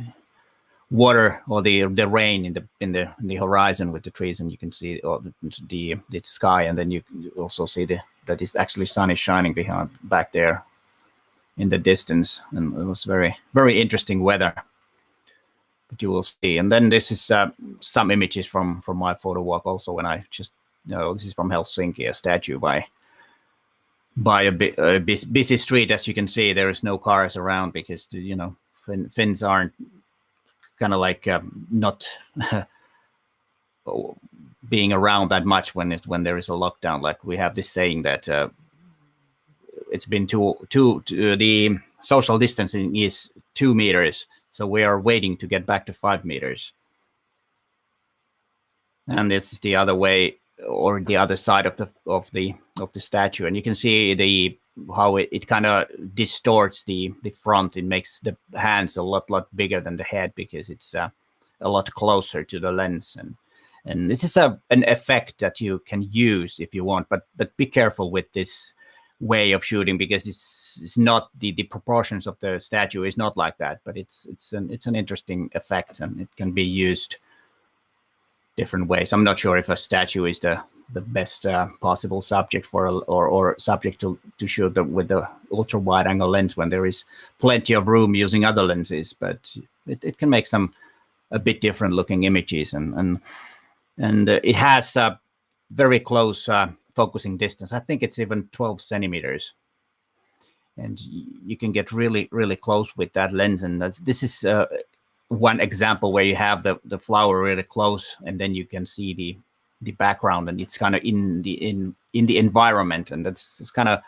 water or the rain in the horizon with the trees, and you can see the sky, and then you also see that it's actually sun is shining back there in the distance, and it was very, very interesting weather. But you will see. And then this is some images from my photo walk also, when I just, this is from Helsinki, a statue by a busy street. As you can see, there is no cars around because, Finns aren't kind of like not being around that much when there is a lockdown. Like we have this saying that it's been the social distancing is 2 meters, so we are waiting to get back to 5 meters. And this is the other way, or the other side of the statue, and you can see how it kind of distorts the front. It makes the hands a lot bigger than the head because it's a lot closer to the lens, and this is an effect that you can use if you want, but be careful with this way of shooting, because this is not the proportions of the statue is not like that, but it's an interesting effect, and it can be used different ways. I'm not sure if a statue is the best possible subject for or subject to shoot with the ultra wide angle lens when there is plenty of room using other lenses, but it can make some a bit different looking images, and it has a very close focusing distance. I think it's even 12 centimeters, and you can get really close with that lens. And this is one example where you have the flower really close, and then you can see the background, and it's kind of in the environment, and it's kind of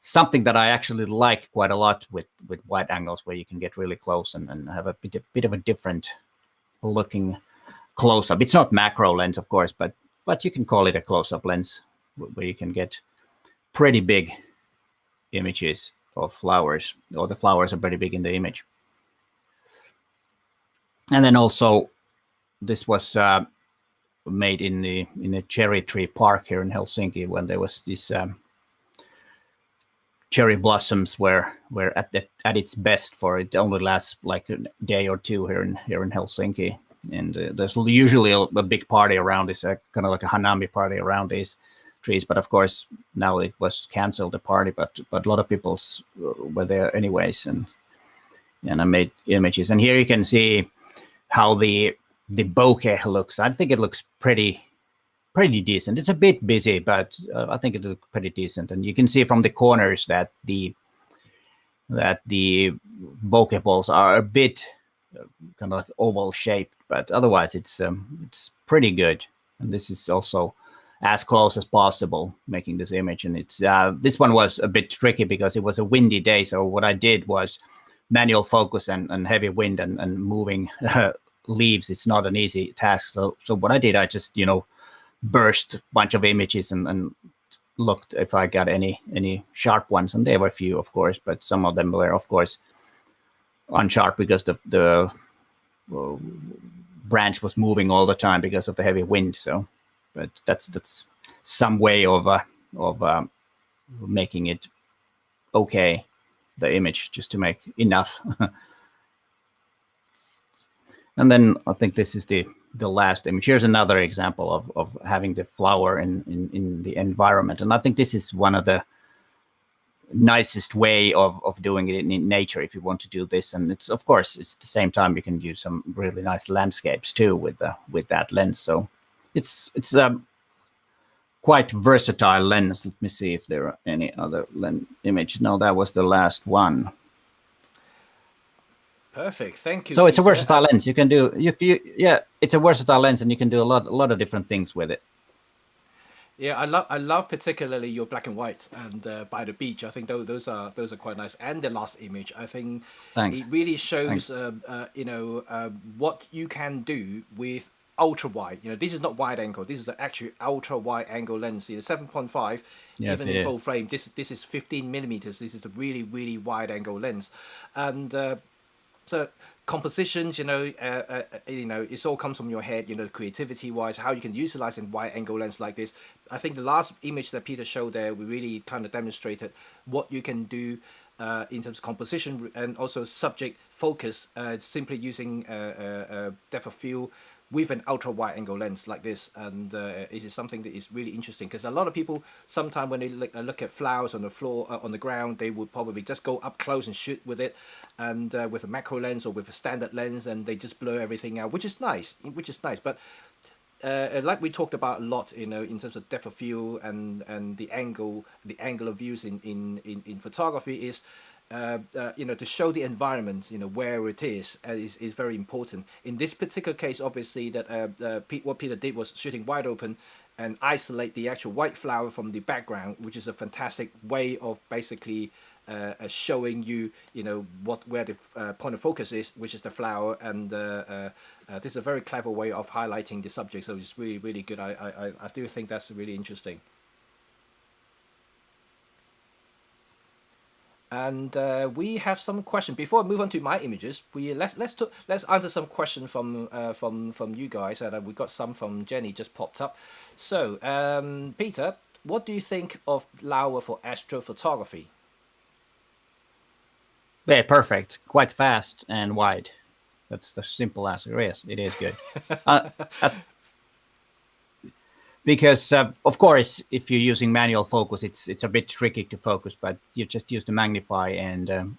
something that I actually like quite a lot with wide angles, where you can get really close and have a bit of a different looking close-up. It's not macro lens, of course, but you can call it a close-up lens, where you can get pretty big images of flowers, or the flowers are pretty big in the image. And then also, this was made in a cherry tree park here in Helsinki, when there was this cherry blossoms were at its best. For it only lasts like a day or two here in Helsinki, and there's usually a big party around this, kind of like a hanami party around these trees. But of course now it was canceled, the party, but a lot of people were there anyways, and I made images. And here you can see how the bokeh looks. I think it looks pretty decent. It's a bit busy, but I think it looks pretty decent. And you can see from the corners that the bokeh balls are a bit kind of like oval shaped, but otherwise it's pretty good. And this is also as close as possible making this image. And it's this one was a bit tricky because it was a windy day. So what I did was manual focus and heavy wind and moving leaves. It's not an easy task. So what I did, I just burst a bunch of images and looked if I got any sharp ones, and there were a few, of course, but some of them were, of course, unsharp because the branch was moving all the time because of the heavy wind. So, but that's some way of making it okay, the image, just to make enough. And then I think this is the last image. Here's another example of having the flower in the environment, and I think this is one of the nicest way of doing it in nature if you want to do this. And it's, of course, it's the same time you can use some really nice landscapes too with that lens. So it's a quite versatile lens. Let me see if there are any other image. No, that was the last one. Perfect, thank you. So it's Peter. a versatile lens. You can do yeah, it's a versatile lens, and you can do a lot of different things with it. Yeah, I love particularly your black and white and by the beach. I think those are quite nice. And the last image, I think Thanks. it really shows what you can do with ultra wide. This is not wide angle. This is the actual ultra wide angle lens. 7.5, Yes, even in full frame. This is 15 millimeters. This is a really wide angle lens, and so compositions, it all comes from your head, creativity wise, how you can utilize a wide angle lens like this. I think the last image that Peter showed there, we really kind of demonstrated what you can do in terms of composition and also subject focus, simply using depth of field with an ultra wide angle lens like this, and it is something that is really interesting because a lot of people sometimes when they look at flowers on the floor on the ground, they would probably just go up close and shoot with it, and with a macro lens or with a standard lens, and they just blur everything out, which is nice, but like we talked about a lot, in terms of depth of field and the angle of views in photography is, to show the environment, where it is very important. In this particular case, obviously, that what Peter did was shooting wide open and isolate the actual white flower from the background, which is a fantastic way of basically showing you, where the point of focus is, which is the flower, and this is a very clever way of highlighting the subject. So it's really, really good. I do think that's really interesting. And we have some question before I move on to my images. Let's answer some question from you guys. And we got some from Jenny just popped up. So Peter, what do you think of Laowa for astrophotography? Yeah, perfect. Quite fast and wide. That's the simple answer. Yes, it is good. Because of course, if you're using manual focus, it's a bit tricky to focus. But you just use the magnify and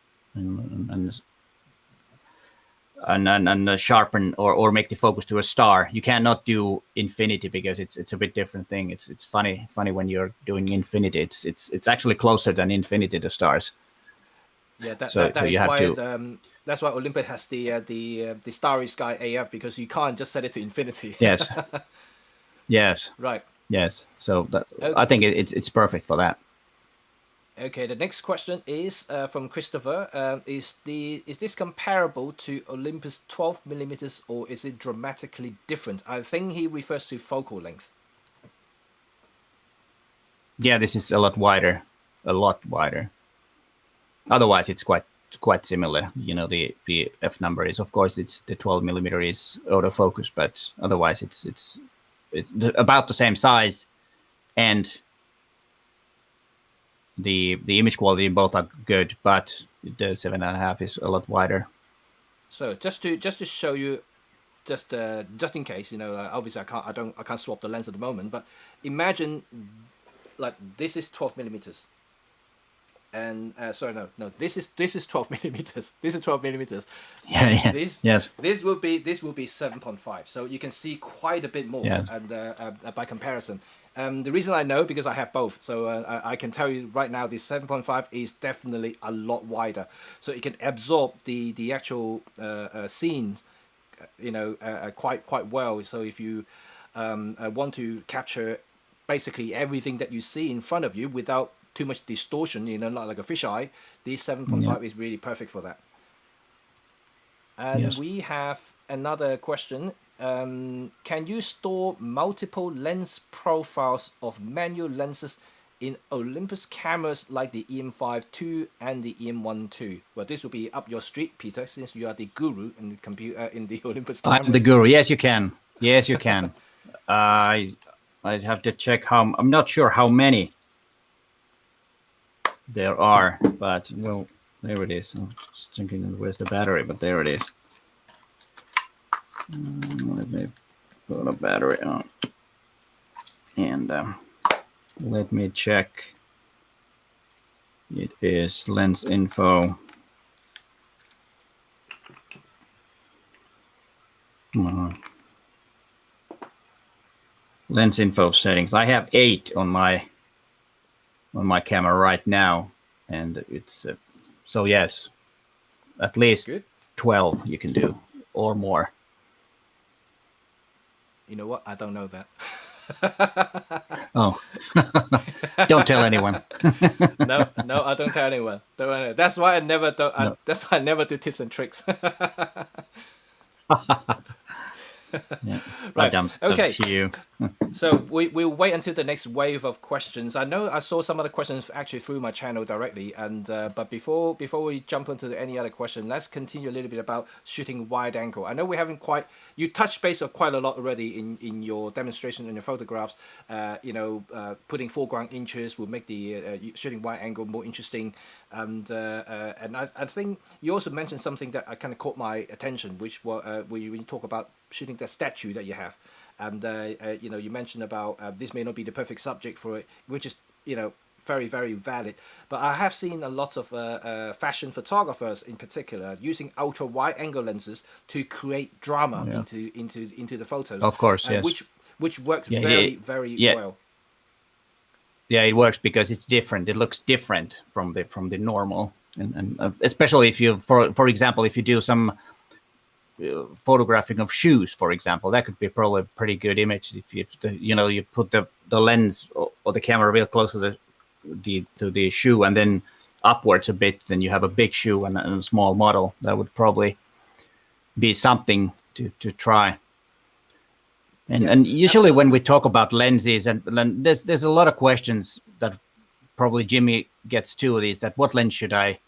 sharpen or make the focus to a star. You cannot do infinity because it's a bit different thing. It's funny when you're doing infinity. It's actually closer than infinity to stars. Yeah, that's why Olympus has the Starry Sky AF, because you can't just set it to infinity. Yes. Yes. Right. Yes. So Okay. I think it's perfect for that. Okay. The next question is from Christopher. Is this comparable to Olympus 12 millimeters, or is it dramatically different? I think he refers to focal length. Yeah, this is a lot wider. Otherwise, it's quite similar. The f number is, of course, it's the 12 millimeter is autofocus, but otherwise it's about the same size, and the image quality in both are good, but the 7.5 is a lot wider. So just to show you, just in case, obviously I can't swap the lens at the moment, but imagine like this is 12 millimeters. And this is 12 millimeters. This is 12 millimeters. Yeah. Yes. This will be 7.5. So you can see quite a bit more. Yeah. And by comparison, the reason I know, because I have both. So I can tell you right now, this 7.5 is definitely a lot wider. So it can absorb the actual scenes, quite well. So if you want to capture basically everything that you see in front of you without too much distortion, like a fisheye, the 7.5 is really perfect for that. And yes. We have another question. Can you store multiple lens profiles of manual lenses in Olympus cameras like the EM5 II and the EM1 II? Well, this will be up your street, Peter, since you are the guru in the computer in the Olympus cameras. I'm the guru. Yes, you can. Yes, you can. I'd have to check I'm not sure how many there are, but well, there it is. I'm just thinking, where's the battery? But there it is. Let me put a battery on, and let me check. It is lens info. Lens info settings. I have 8 on my camera right now, and it's so yes, at least good. 12 you can do or more. You know what? I don't know that. Oh, don't tell anyone. No, I don't tell anyone. That's why I never do. That's why I never do tips and tricks. Yeah, right. Okay. A few. So we'll wait until the next wave of questions. I know I saw some other questions actually through my channel directly, and but before we jump into any other question, let's continue a little bit about shooting wide angle. I know we haven't quite you touched base on quite a lot already in your demonstration and your photographs. Putting foreground inches will make the shooting wide angle more interesting, and I think you also mentioned something that I kind of caught my attention, which was when you talk about shooting the statue that you have. And you mentioned about this may not be the perfect subject for it, which is very very valid. But I have seen a lot of fashion photographers in particular using ultra wide angle lenses to create drama Yeah. into the photos. Of course, yes. Which works Yeah, very yeah. well. Yeah, it works because it's different. It looks different from the normal, and especially if you, for example, if you do some photographing of shoes, for example, that could be probably a pretty good image if you put the lens or the camera real close to the shoe and then upwards a bit, then you have a big shoe and a small model. That would probably be something to try. And usually when we talk about lenses, and there's a lot of questions that probably Jimmy gets too. These that what lens should I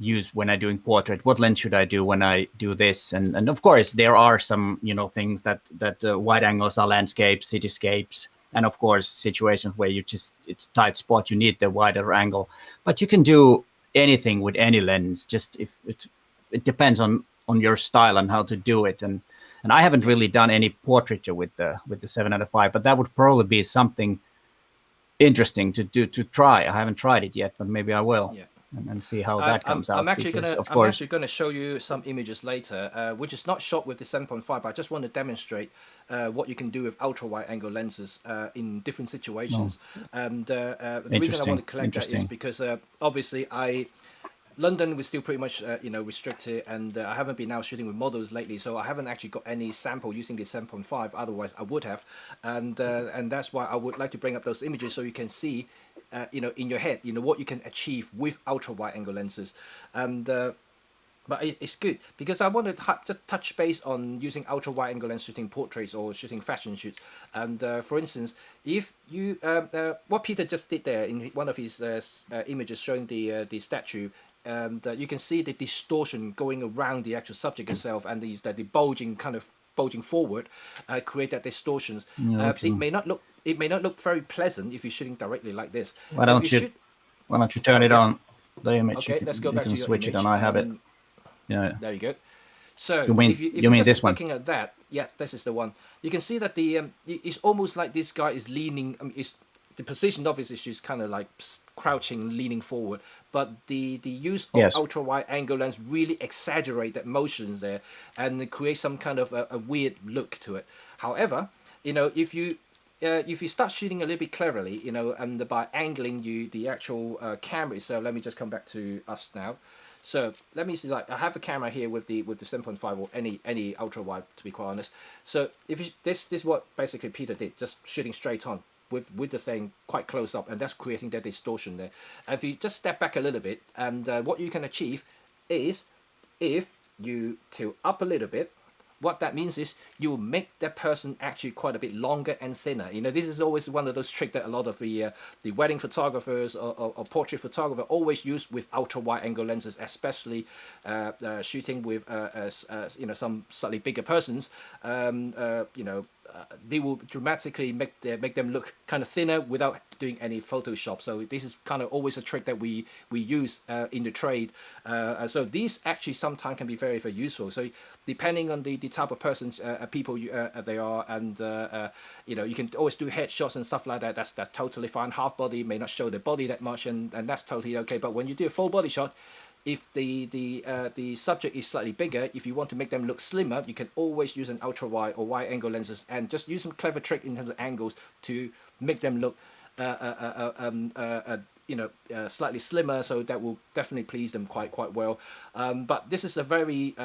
use when I'm doing portrait? What lens should I do when I do this? And of course there are some things that wide angles are landscapes, cityscapes, and of course situations where it's tight spot, you need the wider angle. But you can do anything with any lens. Just if it depends on your style and how to do it. And I haven't really done any portraiture with the 705, but that would probably be something interesting to try. I haven't tried it yet, but maybe I will. Yeah. And see how that comes out. I'm actually gonna show you some images later, which is not shot with the 7.5, but I just want to demonstrate what you can do with ultra wide angle lenses in different situations. And the reason I want to collect that is because obviously London was still pretty much restricted, and I haven't been out shooting with models lately, so I haven't actually got any sample using the 7.5. Otherwise, I would have, and that's why I would like to bring up those images so you can see, in your head, what you can achieve with ultra wide angle lenses, and. But it's good because I want to just touch base on using ultra wide angle lens shooting portraits or shooting fashion shoots. And for instance, if you what Peter just did there in one of his images showing the statue, you can see the distortion going around the actual subject itself, and the bulging forward create that distortions. It may not look very pleasant if you're shooting directly like this. Why don't you turn it on, the image? Okay, let's go back to your switch image. It on. I have it. Yeah. There you go. So you mean just this one? Looking at that, yes, this is the one. You can see that it's almost like this guy is leaning. The position obviously she's kind of like crouching, leaning forward, but the use of ultra wide angle lens really exaggerate that motions there and create some kind of a weird look to it. However, if you start shooting a little bit cleverly, and by angling the actual camera itself. Let me just come back to us now. So let me see. Like I have a camera here with the 7.5 or any ultra wide, to be quite honest. So if this is what basically Peter did, just shooting straight on with the thing quite close up, and that's creating that distortion there. And if you just step back a little bit, and what you can achieve is if you tilt up a little bit. What that means is you make that person actually quite a bit longer and thinner. This is always one of those tricks that a lot of the wedding photographers or portrait photographers always use with ultra wide angle lenses, especially shooting with some slightly bigger persons. They will dramatically make them look kind of thinner without doing any Photoshop. So this is kind of always a trick that we use in the trade. So these actually sometimes can be very very useful. So depending on the type of persons, people they are, and you can always do headshots and stuff like that. That's totally fine. Half body may not show the body that much, and that's totally okay. But when you do a full body shot, if the subject is slightly bigger, if you want to make them look slimmer, you can always use an ultra wide or wide angle lenses and just use some clever trick in terms of angles to make them look slightly slimmer. So that will definitely please them quite well. But this is a very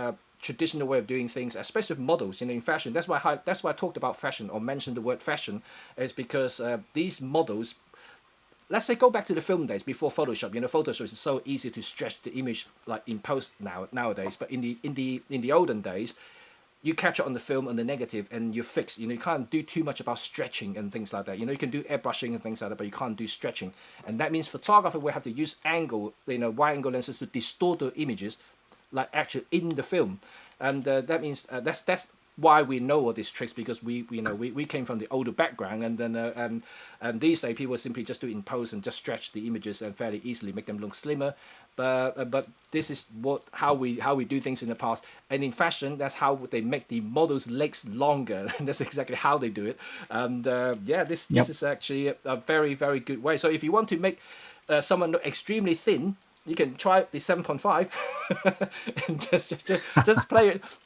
traditional way of doing things, especially with models. In fashion, that's why I talked about fashion or mentioned the word fashion, is because these models. Let's say go back to the film days before Photoshop. Photoshop is so easy to stretch the image like in post nowadays. But in the olden days, you capture on the film on the negative and you're fixed. You can't do too much about stretching and things like that. You can do airbrushing and things like that, but you can't do stretching. And that means photographer will have to use angle, wide angle lenses to distort the images, like actually in the film. And that means that's why we know all these tricks, because we came from the older background, and then and these days people simply just do it in post and just stretch the images and fairly easily make them look slimmer. But this is how we do things in the past, and in fashion that's how they make the models' legs longer. And that's exactly how they do it. And this is actually a very, very good way. So if you want to make someone look extremely thin, you can try the 7.5 and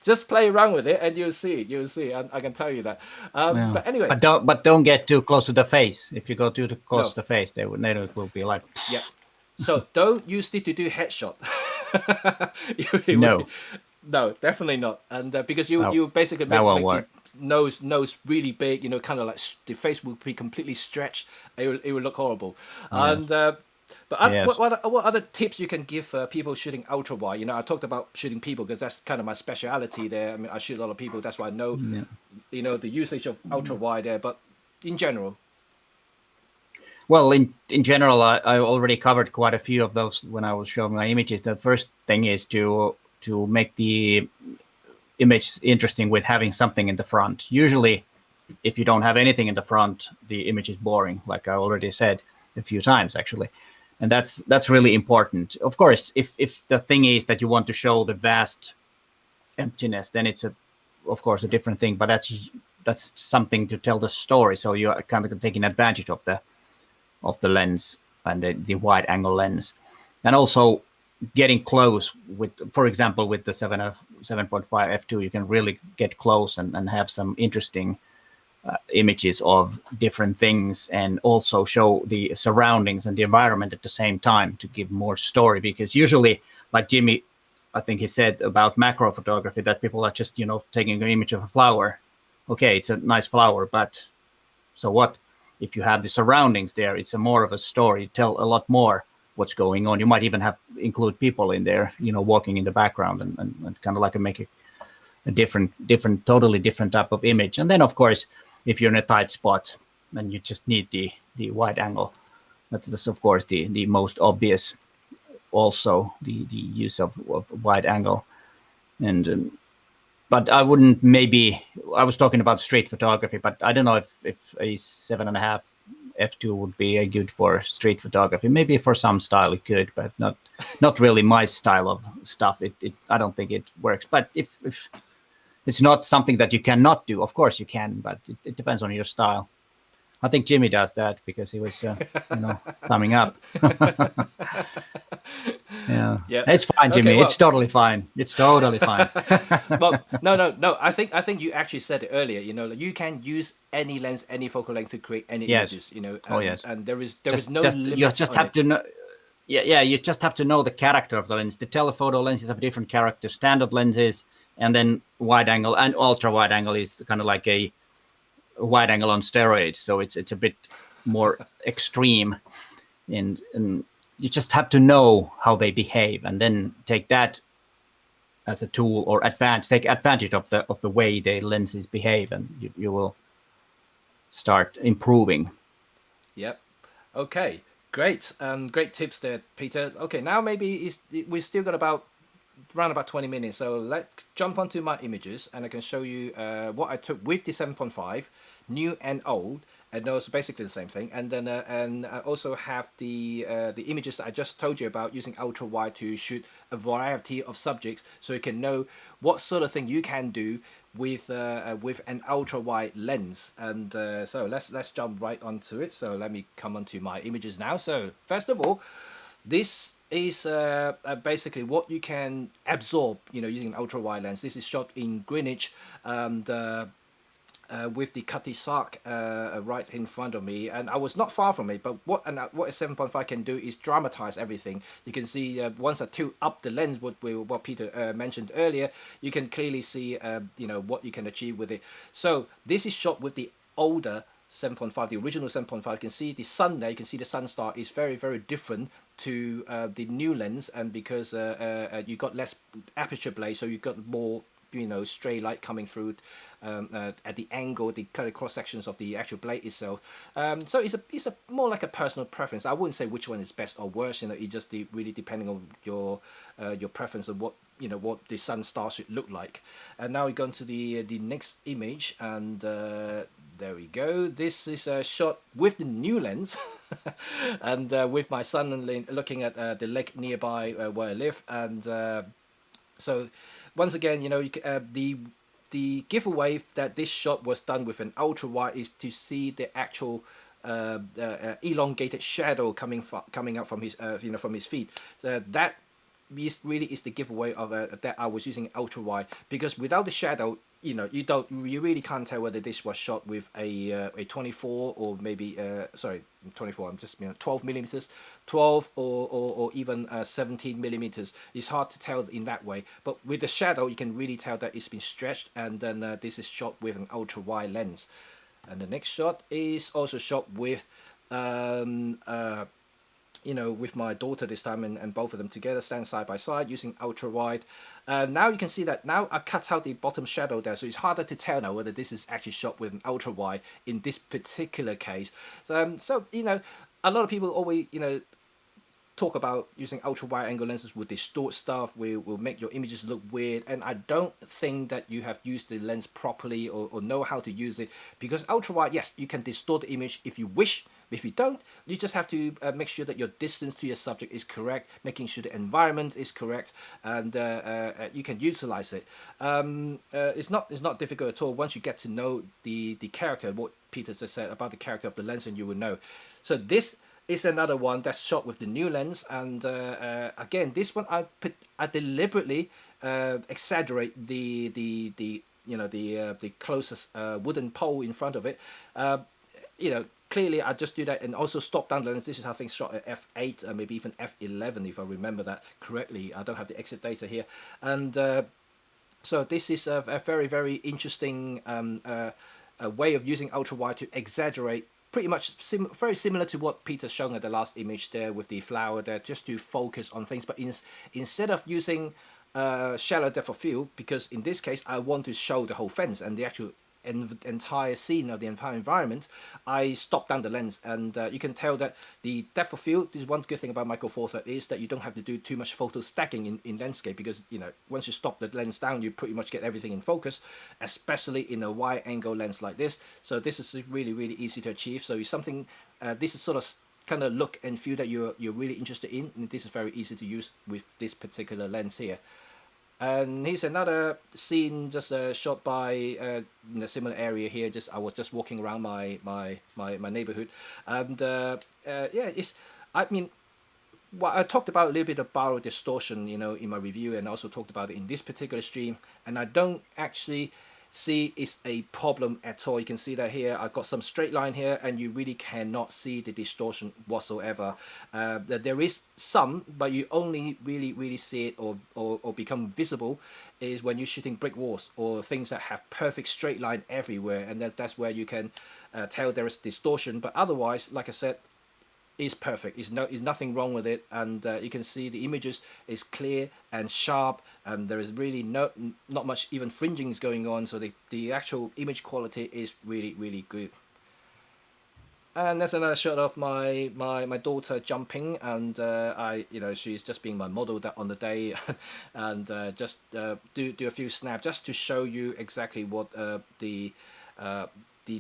just play around with it, and you'll see. I can tell you that. But anyway, but don't get too close to the face. If you go too close to the face, it will be like. Yeah. So don't use it to do headshot. No, definitely not. And because you basically make the nose really big, kind of like the face will be completely stretched. It will look horrible. Yeah. And what other tips you can give people shooting ultra wide? I talked about shooting people because that's kind of my speciality there. I mean, I shoot a lot of people. That's why I know, the usage of ultra wide there. But in general. Well, in general, I already covered quite a few of those when I was showing my images. The first thing is to make the image interesting with having something in the front. Usually, if you don't have anything in the front, the image is boring, like I already said a few times, actually. And that's really important. Of course, if the thing is that you want to show the vast emptiness, then it's of course a different thing. But that's something to tell the story. So you're kind of taking advantage of the lens and the wide angle lens, and also getting close with, for example, with the 7.5 f2, you can really get close and have some interesting images of different things, and also show the surroundings and the environment at the same time to give more story. Because usually, like Jimmy, I think he said about macro photography, that people are just taking an image of a flower. Okay, it's a nice flower, but so what? If you have the surroundings there, it's more of a story. Tell a lot more what's going on. You might even include people in there, walking in the background, and kind of like make a different, totally different type of image. And then, of course, if you're in a tight spot and you just need the wide angle, that's of course the most obvious. Also, the use of wide angle, and but I wouldn't. Maybe I was talking about street photography, but I don't know if a 7.5 f2 would be good for street photography. Maybe for some style it could, but not really my style of stuff. I don't think it works. But if it's not something that you cannot do, of course you can, but it depends on your style. I think Jimmy does that because he was, thumbing up. Yeah, it's fine, Jimmy. Okay, it's totally fine. It's totally fine. Well, no. I think you actually said it earlier. You can use any lens, any focal length to create any images. And there is no limit. You just have to know. Yeah. You just have to know the character of the lens. The telephoto lenses have different characters. Standard lenses, and then wide angle and ultra wide angle is kind of like a wide angle on steroids, so it's a bit more extreme, and you just have to know how they behave, and then take that as a tool, or take advantage of the way the lenses behave, and you will start improving. Yep. Okay. Great. Great tips there, Peter. Okay, now maybe we've still got around about 20 minutes, so let's jump onto my images, and I can show you what I took with the 7.5, new and old, and those are basically the same thing. And then and I also have the images that I just told you about, using ultra wide to shoot a variety of subjects, so you can know what sort of thing you can do with an ultra wide lens. And so let's jump right onto it. So let me come onto my images now. So first of all, this is basically what you can absorb, using an ultra wide lens. This is shot in Greenwich, and with the Cutty Sark right in front of me, and I was not far from it. But what a 7.5 can do is dramatize everything. You can see once I tilt up the lens, what Peter mentioned earlier, you can clearly see what you can achieve with it. So this is shot with the older 7.5, the original 7.5. You can see the sun there. You can see the sun star is very, very different to the new lens, and because you got less aperture blade, so you got more stray light coming through at the angle, the kind of cross sections of the actual blade itself. So it's a more like a personal preference. I wouldn't say which one is best or worse. It just really depending on your preference of what what the sun star should look like. And now we go into the next image, and there we go. This is a shot with the new lens, and with my son looking at the lake nearby where I live, and so once again, the giveaway that this shot was done with an ultra wide is to see the actual elongated shadow coming out from his from his feet. That really is the giveaway of that I was using ultra wide, because without the shadow, you really can't tell whether this was shot with a 24 or maybe 24. I'm just 12 millimeters, 12 or even 17 millimeters. It's hard to tell in that way. But with the shadow, you can really tell that it's been stretched, and then this is shot with an ultra wide lens. And the next shot is also shot with with my daughter this time, and both of them together stand side by side using ultra wide. Now you can see that now I cut out the bottom shadow there, so it's harder to tell now whether this is actually shot with an ultra wide in this particular case. So a lot of people always talk about using ultra wide angle lenses will distort stuff, will make your images look weird, and I don't think that you have used the lens properly or know how to use it, because ultra wide, yes, you can distort the image if you wish. If you don't, you just have to make sure that your distance to your subject is correct, making sure the environment is correct, and you can utilize it. It's not difficult at all. Once you get to know the character, what Peter just said about the character of the lens, and you will know. So this is another one that's shot with the new lens, and again, this one I deliberately exaggerate the closest wooden pole in front of it. Clearly I just do that, and also stop down the lens. This is how things shot at f8, maybe even f11 if I remember that correctly. I don't have the exit data here, and so this is a very, very interesting way of using ultra wide to exaggerate. Pretty much very similar to what Peter's shown at the last image there with the flower there, just to focus on things. But instead of using shallow depth of field, because in this case I want to show the whole fence and the actual entire scene of the entire environment, I stop down the lens, and you can tell that the depth of field is one good thing about micro four thirds, is that you don't have to do too much photo stacking in landscape, because once you stop the lens down, you pretty much get everything in focus, especially in a wide angle lens like this. So this is really, really easy to achieve. So it's something this is sort of kind of look and feel that you're really interested in, and this is very easy to use with this particular lens here. And here's another scene just shot by in a similar area here. I was just walking around my neighborhood, and well, I talked about a little bit of borrow distortion, in my review, and also talked about it in this particular stream, and I don't actually see it's a problem at all. You can see that here I've got some straight line here, and you really cannot see the distortion whatsoever. There is some, but you only really see it or become visible is when you're shooting brick walls or things that have perfect straight line everywhere, and that's where you can tell there is distortion. But otherwise, like I said, is perfect. Is nothing wrong with it, and you can see the images is clear and sharp, and there is really not much even fringing is going on. So the actual image quality is really good. And that's another shot of my daughter jumping, and she's just being my model that on the day, and just do a few snaps just to show you exactly what the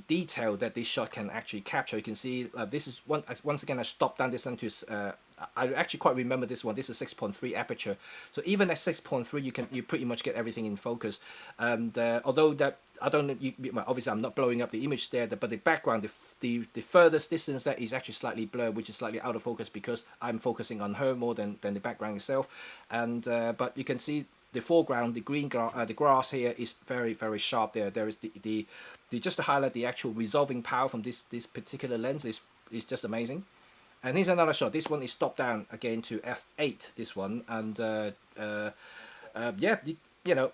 detail that this shot can actually capture. You can see this is once again I stopped down this one to I actually quite remember this one. This is 6.3 aperture, so even at 6.3 you pretty much get everything in focus. And although that I don't well, obviously I'm not blowing up the image there, but the background, the furthest distance that is actually slightly blurred, which is slightly out of focus because I'm focusing on her more than the background itself. And but you can see the foreground, the green the grass here is very sharp there. There is the just to highlight the actual resolving power from this particular lens is just amazing. And here's another shot. This one is stopped down again to f8. This one, and yeah,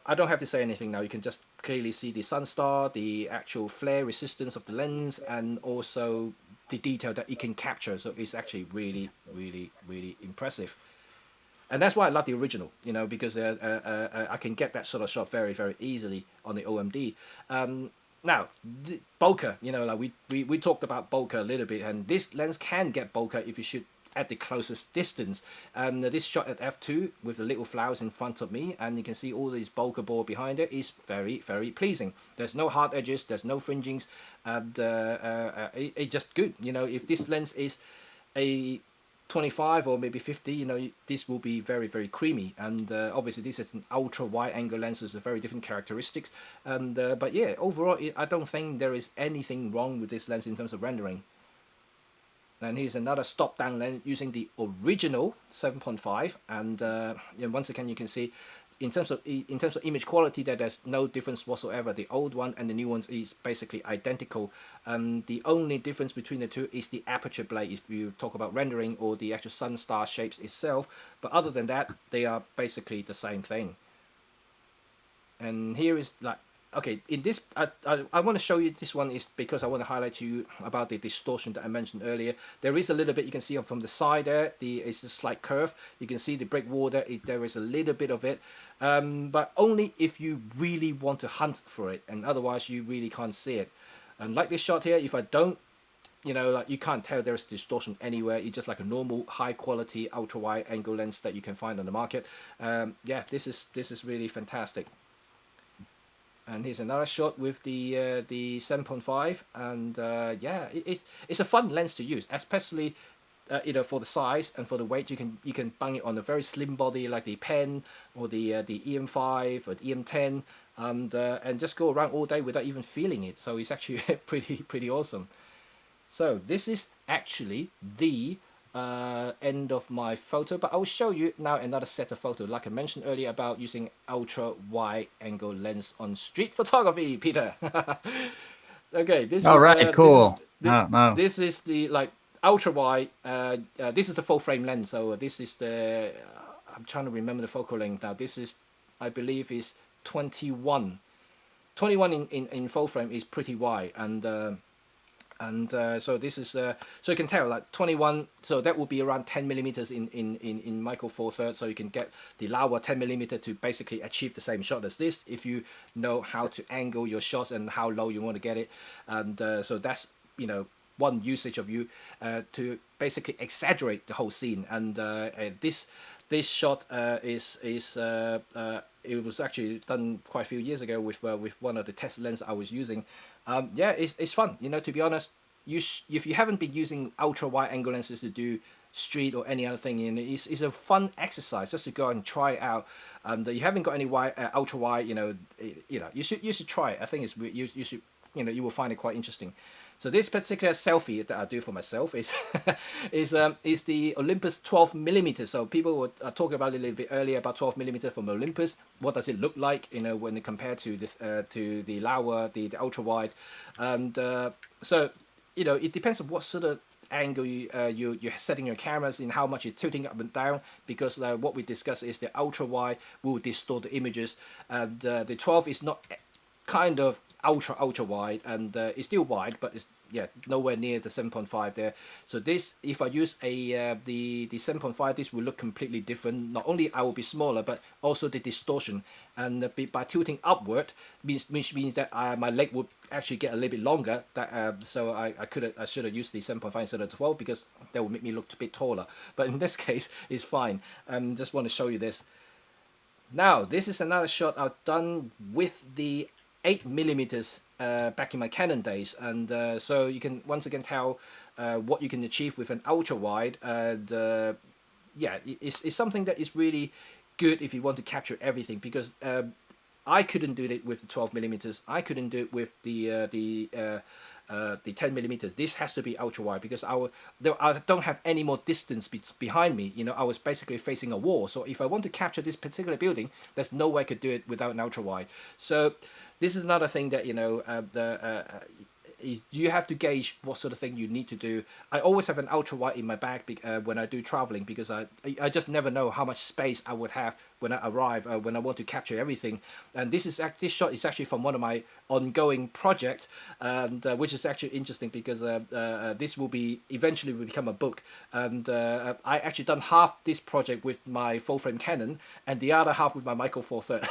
I don't have to say anything now. You can just clearly see the sun star, the actual flare resistance of the lens, and also the detail that it can capture. So it's actually really impressive. And that's why I love the original, because I can get that sort of shot very, very easily on the OMD. Now, bokeh, like we talked about bokeh a little bit, and this lens can get bokeh if you shoot at the closest distance. This shot at f2 with the little flowers in front of me, and you can see all these bokeh ball behind it is very, very pleasing. There's no hard edges, there's no fringings, and it's just good. If this lens is a 25 or maybe 50, this will be very, very creamy. And obviously this is an ultra wide angle lens, so it's a very different characteristics. And but yeah, overall I don't think there is anything wrong with this lens in terms of rendering. And here's another stop down lens using the original 7.5, and once again you can see in terms of image quality that there's no difference whatsoever. The old one and the new ones is basically identical. The only difference between the two is the aperture blade if you talk about rendering, or the actual sun star shapes itself, but other than that they are basically the same thing. And here is like, okay, in this I want to show you this one is because I want to highlight to you about the distortion that I mentioned earlier. There is a little bit, you can see from the side there, it's a slight curve. You can see the breakwater, there is a little bit of it, but only if you really want to hunt for it, and otherwise you really can't see it. And like this shot here, if I don't, like you can't tell there's distortion anywhere. It's just like a normal high quality ultra wide angle lens that you can find on the market. Yeah, this is really fantastic. And here's another shot with the 7.5, and yeah, it's a fun lens to use, especially for the size and for the weight. You can bung it on a very slim body like the Pen or the EM5 or the EM10, and just go around all day without even feeling it. So it's actually pretty awesome. So this is actually the end of my photo, but I will show you now another set of photos like I mentioned earlier about using ultra wide angle lens on street photography, Peter. Okay, this all is right, cool. This is the like ultra wide, this is the full frame lens, so this is the I'm trying to remember the focal length now. This is, I believe, is 21 in full frame is pretty wide, and so this is so you can tell like 21, so that will be around 10 millimeters in micro four thirds, so you can get the Laowa 10 millimeter to basically achieve the same shot as this if you know how to angle your shots and how low you want to get it. And so that's one usage of you to basically exaggerate the whole scene. And this shot it was actually done quite a few years ago with one of the test lenses I was using. Yeah, it's fun. To be honest, if you haven't been using ultra wide angle lenses to do street or any other thing, it's a fun exercise just to go and try it out. You haven't got any ultra wide, you should try it. I think you should, you will find it quite interesting. So this particular selfie that I do for myself is is the Olympus 12mm. So people were talking about it a little bit earlier about 12mm from Olympus. What does it look like, when compared to this to the Laowa, the ultra wide, and so it depends on what sort of angle you're setting your cameras in, how much you're tilting up and down, because what we discussed is the ultra wide will distort the images, and the 12 is not kind of ultra wide, and it's still wide, but it's nowhere near the 7.5 there. So this, if I use the 7.5, this will look completely different. Not only I will be smaller, but also the distortion, and by tilting upward means that my leg would actually get a little bit longer. So I should have used the 7.5 instead of 12, because that would make me look a bit taller. But in this case, it's fine. Just want to show you this. Now this is another shot I've done with the 8mm back in my Canon days, and so you can once again tell what you can achieve with an ultra wide, and yeah, it's something that is really good if you want to capture everything, because I couldn't do it with the 12mm. I couldn't do it with the 10mm. This has to be ultra wide, because I don't have any more distance behind me. I was basically facing a wall. So if I want to capture this particular building, there's no way I could do it without an ultra wide. So this is another thing that you have to gauge what sort of thing you need to do. I always have an ultra wide in my bag when I do traveling, because I just never know how much space I would have when I arrive, when I want to capture everything. And this shot is actually from one of my ongoing project, and which is actually interesting because this will be eventually will become a book. And I actually done half this project with my full frame Canon and the other half with my Micro Four Third.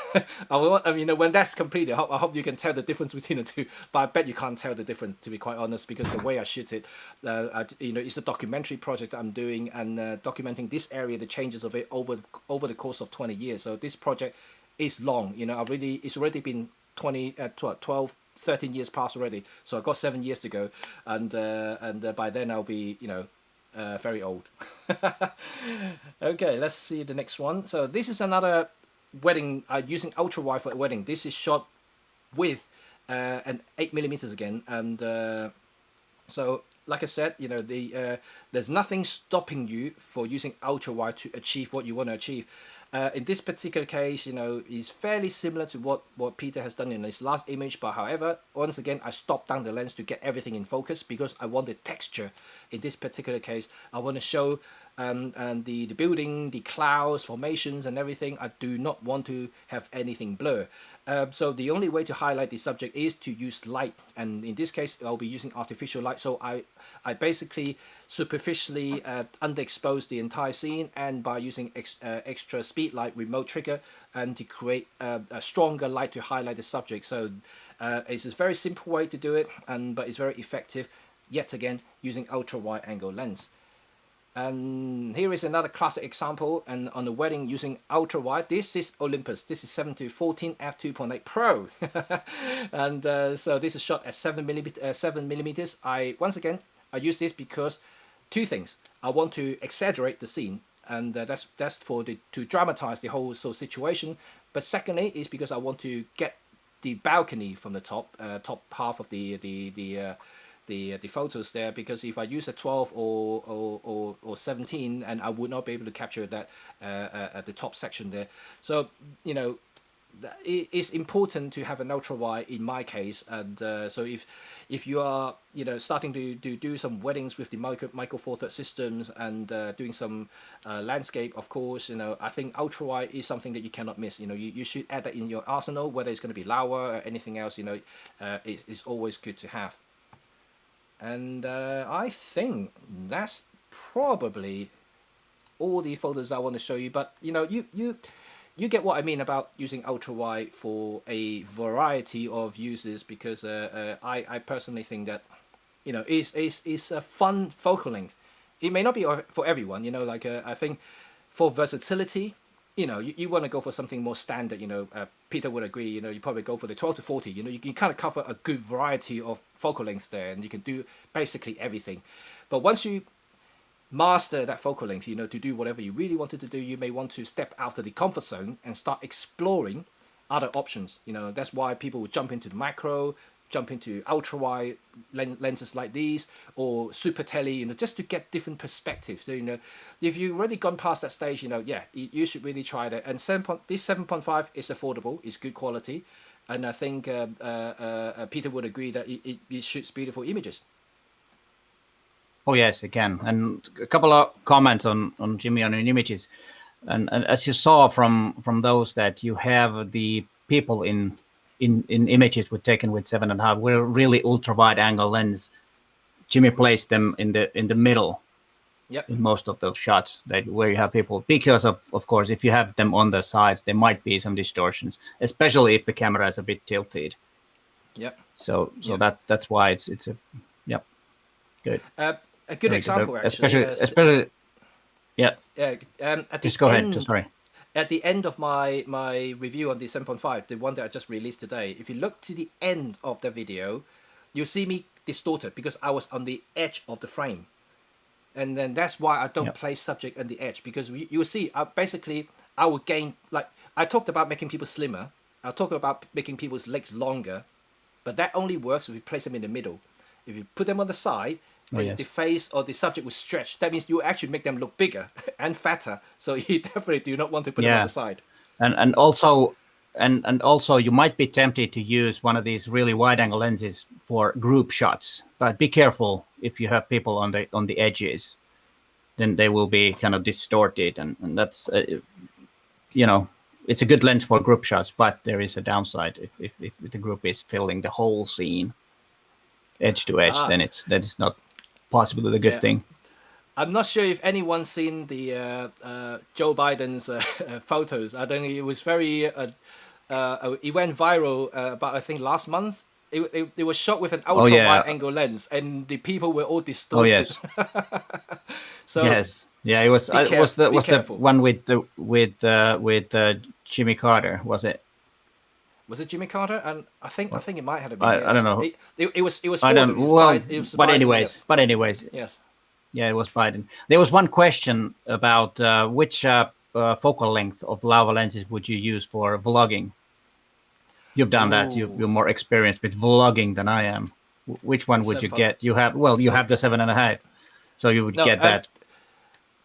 When that's completed, I hope you can tell the difference between the two. But I bet you can't tell the difference, to be quite honest, because the way I shoot it, it's a documentary project that I'm doing, and documenting this area, the changes of it over the course of 20 years. So this project is long. It's already been 12, 13 years past already. So I've got 7 years to go, and by then I'll be very old. Okay, let's see the next one. So this is another wedding using ultra wide for a wedding. This is shot with an 8mm again, and so like I said, there's nothing stopping you for using ultra wide to achieve what you want to achieve. In this particular case, is fairly similar to what Peter has done in his last image, but however, once again, I stopped down the lens to get everything in focus because I want the texture. In this particular case, I want to show and the building, the clouds, formations, and everything. I do not want to have anything blur. So the only way to highlight the subject is to use light, and in this case, I'll be using artificial light. So I basically superficially underexpose the entire scene, and by using extra speed light remote trigger, and to create a stronger light to highlight the subject. So it's a very simple way to do it, but it's very effective. Yet again, using ultra wide angle lens. And here is another classic example, and on the wedding using ultra wide. This is Olympus. This is 7-14 f2.8 Pro, and so this is shot at 7mm. Once again I use this because two things. I want to exaggerate the scene, and that's to dramatize the whole situation. But secondly is because I want to get the balcony from the top half of the photos there, because if I use a 12 or 17, and I would not be able to capture that at the top section there. So it's important to have an ultra wide in my case. And so if you are starting to do some weddings with the Micro Four Third systems, and doing some landscape, of course, I think ultra wide is something that you cannot miss. You should add that in your arsenal, whether it's going to be Laowa or anything else. It's always good to have. And I think that's probably all the photos I want to show you. But you get what I mean about using ultra wide for a variety of uses, because I personally think that it's a fun focal length. It may not be for everyone. I think for versatility, you want to go for something more standard. Peter would agree. You probably go for the 12-40. You kind of cover a good variety of focal lengths there, and you can do basically everything. But once you master that focal length, to do whatever you really wanted to do, you may want to step out of the comfort zone and start exploring other options. That's why people would jump into the macro, jump into ultra wide lenses like these, or super tele, just to get different perspectives. So, if you've already gone past that stage, you should really try that. And this 7.5 is affordable, it's good quality, and I think Peter would agree that it shoots beautiful images. Oh yes, it can. And a couple of comments on Jimmy on your images, and as you saw from those, that you have the people in images taken with 7.5, we're really ultra wide angle lens. Jimmy placed them in the middle. Yep. In most of those shots where you have people, because of course, if you have them on the sides, there might be some distortions, especially if the camera is a bit tilted. Yep. So that's why it's a good. A good example, actually. Especially. Yeah. Just go ahead. Sorry. At the end of my review on the 7.5, the one that I just released today, if you look to the end of the video, you'll see me distorted because I was on the edge of the frame. And then that's why I don't place subject on the edge, because you'll see, I would gain, like, I talked about making people slimmer, I'll talk about making people's legs longer, but that only works if you place them in the middle. If you put them on the side, the face or the subject will stretch. That means you actually make them look bigger and fatter. So you definitely do not want to put them on the side. And also you might be tempted to use one of these really wide angle lenses for group shots, but be careful if you have people on the edges, then they will be kind of distorted, and that's it's a good lens for group shots, but there is a downside if the group is filling the whole scene edge to edge, then that is not possibly a good Yeah. thing. I'm not sure if anyone's seen the Joe Biden's photos. I don't know. It was very. It went viral about I think last month. It was shot with an Oh ultra yeah. wide angle lens, and the people were all Oh distorted. yes. So Yes. Yeah. It was. Was the careful. one with Jimmy Carter? Was it? Was it Jimmy Carter? And I think it might have been. I Yes. don't know. It was I Ford. don't. Well, It was but Biden, anyways. yes. But anyways. Yes. Yeah, it was Biden. There was one question about which focal length of Laowa lenses would you use for vlogging? You've done that. Ooh. You're more experienced with vlogging than I am. Which one would you 7.5. get? You have have the 7.5, so you would No, get that.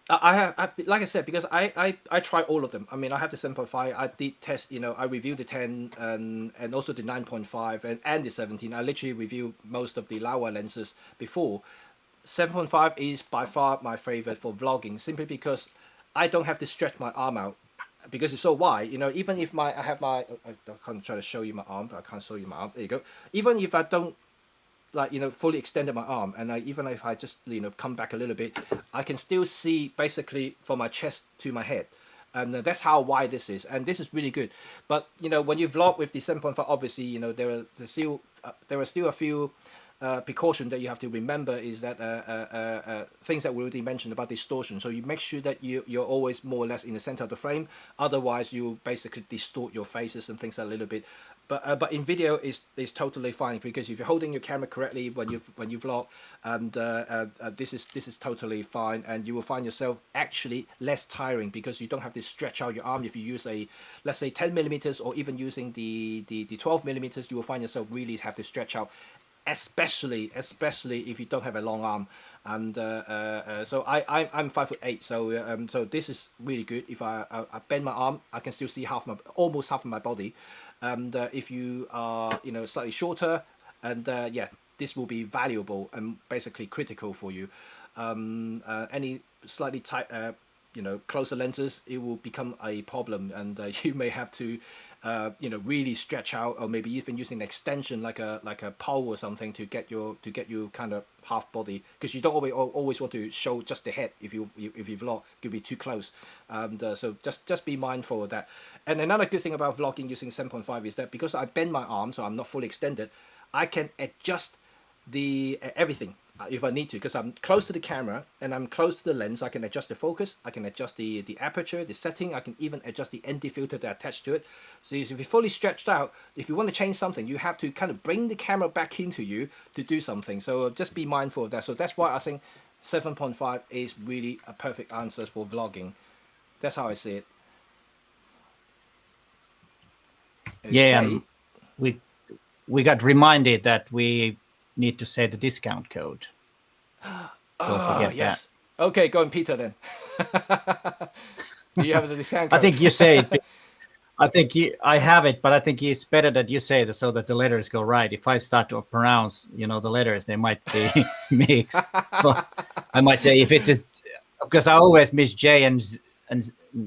I have, like I said, because I try all of them. I mean, I have the 7.5. I did test, I reviewed the 10 and also the 9.5 and the 17. I literally reviewed most of the Laowa lenses before. 7.5 is by far my favorite for vlogging, simply because I don't have to stretch my arm out because it's so wide. Even if I can't try to show you my arm, but I can't show you my arm. There you go. Even if I don't fully extended my arm, and even if I just come back a little bit, I can still see basically from my chest to my head, and that's how wide this is, and this is really good. But when you vlog with the 7.5, obviously there are still a few precaution that you have to remember, is that things that we already mentioned about distortion. So you make sure that you're always more or less in the center of the frame, otherwise you basically distort your faces and things a little bit. But in video is totally fine, because if you're holding your camera correctly when you vlog, and this is totally fine, and you will find yourself actually less tiring, because you don't have to stretch out your arm. If you use let's say 10 millimeters, or even using the 12 millimeters, you will find yourself really have to stretch out, especially if you don't have a long arm. And so I'm 5'8", so this is really good. If I bend my arm, I can still see almost half of my body. And if you are slightly shorter, and this will be valuable and basically critical for you. Any slightly tight closer lenses, it will become a problem, and you may have to really stretch out, or maybe even using an extension like a pole or something to get you kind of half body, because you don't always want to show just the head if you vlog. It could be too close, and so just be mindful of that. And another good thing about vlogging using 7.5 is that because I bend my arm, so I'm not fully extended, I can adjust the everything if I need to, because I'm close to the camera and I'm close to the lens. I can adjust the focus, I can adjust the aperture, the setting, I can even adjust the ND filter that attached to it. So if you're fully stretched out, if you want to change something, you have to kind of bring the camera back into you to do something. So just be mindful of that. So that's why I think 7.5 is really a perfect answer for vlogging. That's how I see it. Okay. Yeah, we got reminded that we need to say the discount code. Don't forget yes. that. Okay, go on, Peter, then. Do you have the discount code? I think you say it. I have it, but I think it's better that you say it so that the letters go right. If I start to pronounce, the letters, they might be mixed. So I might say if it is, because I always miss J and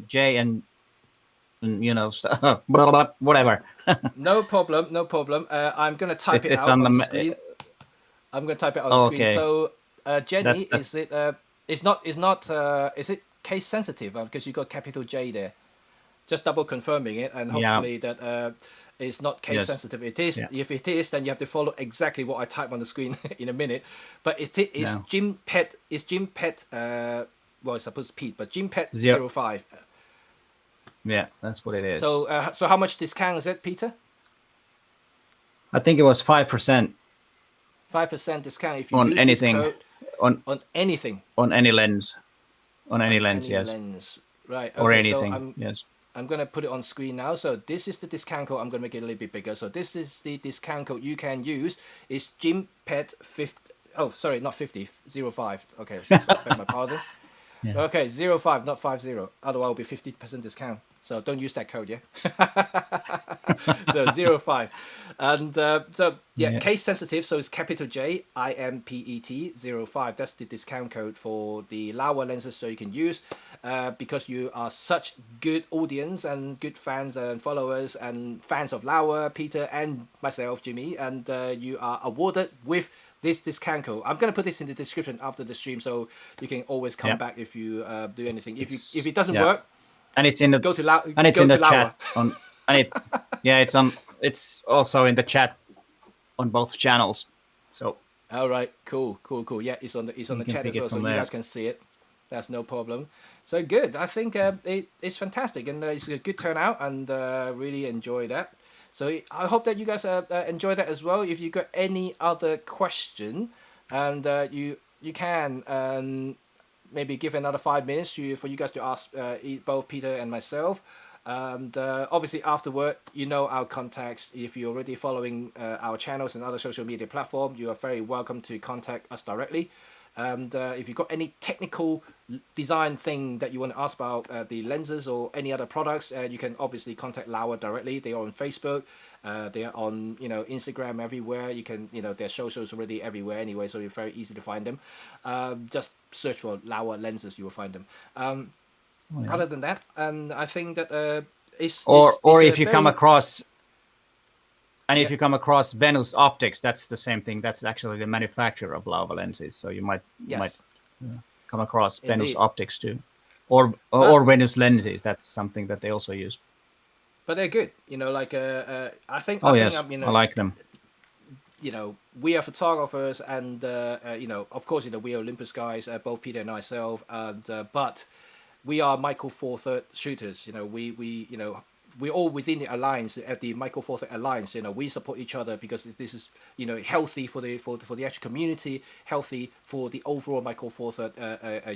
J and stuff, whatever. No problem. I'm gonna type it out on the screen. I'm gonna type it on the screen. Okay. So, Jenny, That's... is it case sensitive? Because you got capital J there. Just double confirming it, and hopefully that it's not case sensitive. It is. Yeah. If it is, then you have to follow exactly what I type on the screen in a minute. But it's Jim Pet. It's Jim Pet. Well, it's supposed to Pete, but Jim Pet 05. Yeah, that's what it is. So, so how much discount is it, Peter? I think it was 5%. 5% discount if you on use anything, this code on anything. On any lens. On any lens, yes. Lens. Right. Okay, or anything, so yes. I'm going to put it on screen now. So this is the discount code. I'm going to make it a little bit bigger. So this is the discount code you can use. It's GYMPET50. Oh, sorry, not 50, 05. Okay, so beg my pardon. Yeah. Okay, 05, not 50. Otherwise, it'll be 50% discount. So don't use that code, yeah? So 05. And so yeah, case sensitive. So it's capital J IMPET 05. That's the discount code for the Laowa lenses, so you can use because you are such good audience and good fans and followers and fans of Laowa, Peter and myself, Jimmy, and you are awarded with this discount code. I'm gonna put this in the description after the stream, so you can always come back if you do anything. If it doesn't work, and it's in the go to the chat on, and it it's on. It's also in the chat on both channels. So. All right, cool. Yeah, it's on the chat as well, so you guys can see it. That's no problem. So good. I think it's fantastic, and it's a good turnout, and really enjoy that. So I hope that you guys enjoy that as well. If you got any other question, and you can maybe give another 5 minutes for you guys to ask both Peter and myself. And obviously afterward, you know our contacts. If you're already following our channels and other social media platforms, you are very welcome to contact us directly. And if you've got any technical design thing that you want to ask about the lenses or any other products, you can obviously contact Laowa directly. They are on Facebook, they are on Instagram, everywhere. You can their socials already everywhere anyway, so it's very easy to find them. Just search for Laowa lenses, you will find them. Other than that, I think that it's if you come across. And if you come across Venus Optics, that's the same thing. That's actually the manufacturer of Laowa lenses. So you might come across Venus Optics too, or Venus lenses. That's something that they also use. But they're good. I think. I like them. We are photographers, and of course, we are Olympus guys, both Peter and myself, and but we are Micro Four Third shooters. We're all within the alliance, at the Micro Four Third Alliance. We support each other because this is healthy for the actual community, healthy for the overall Micro Four Third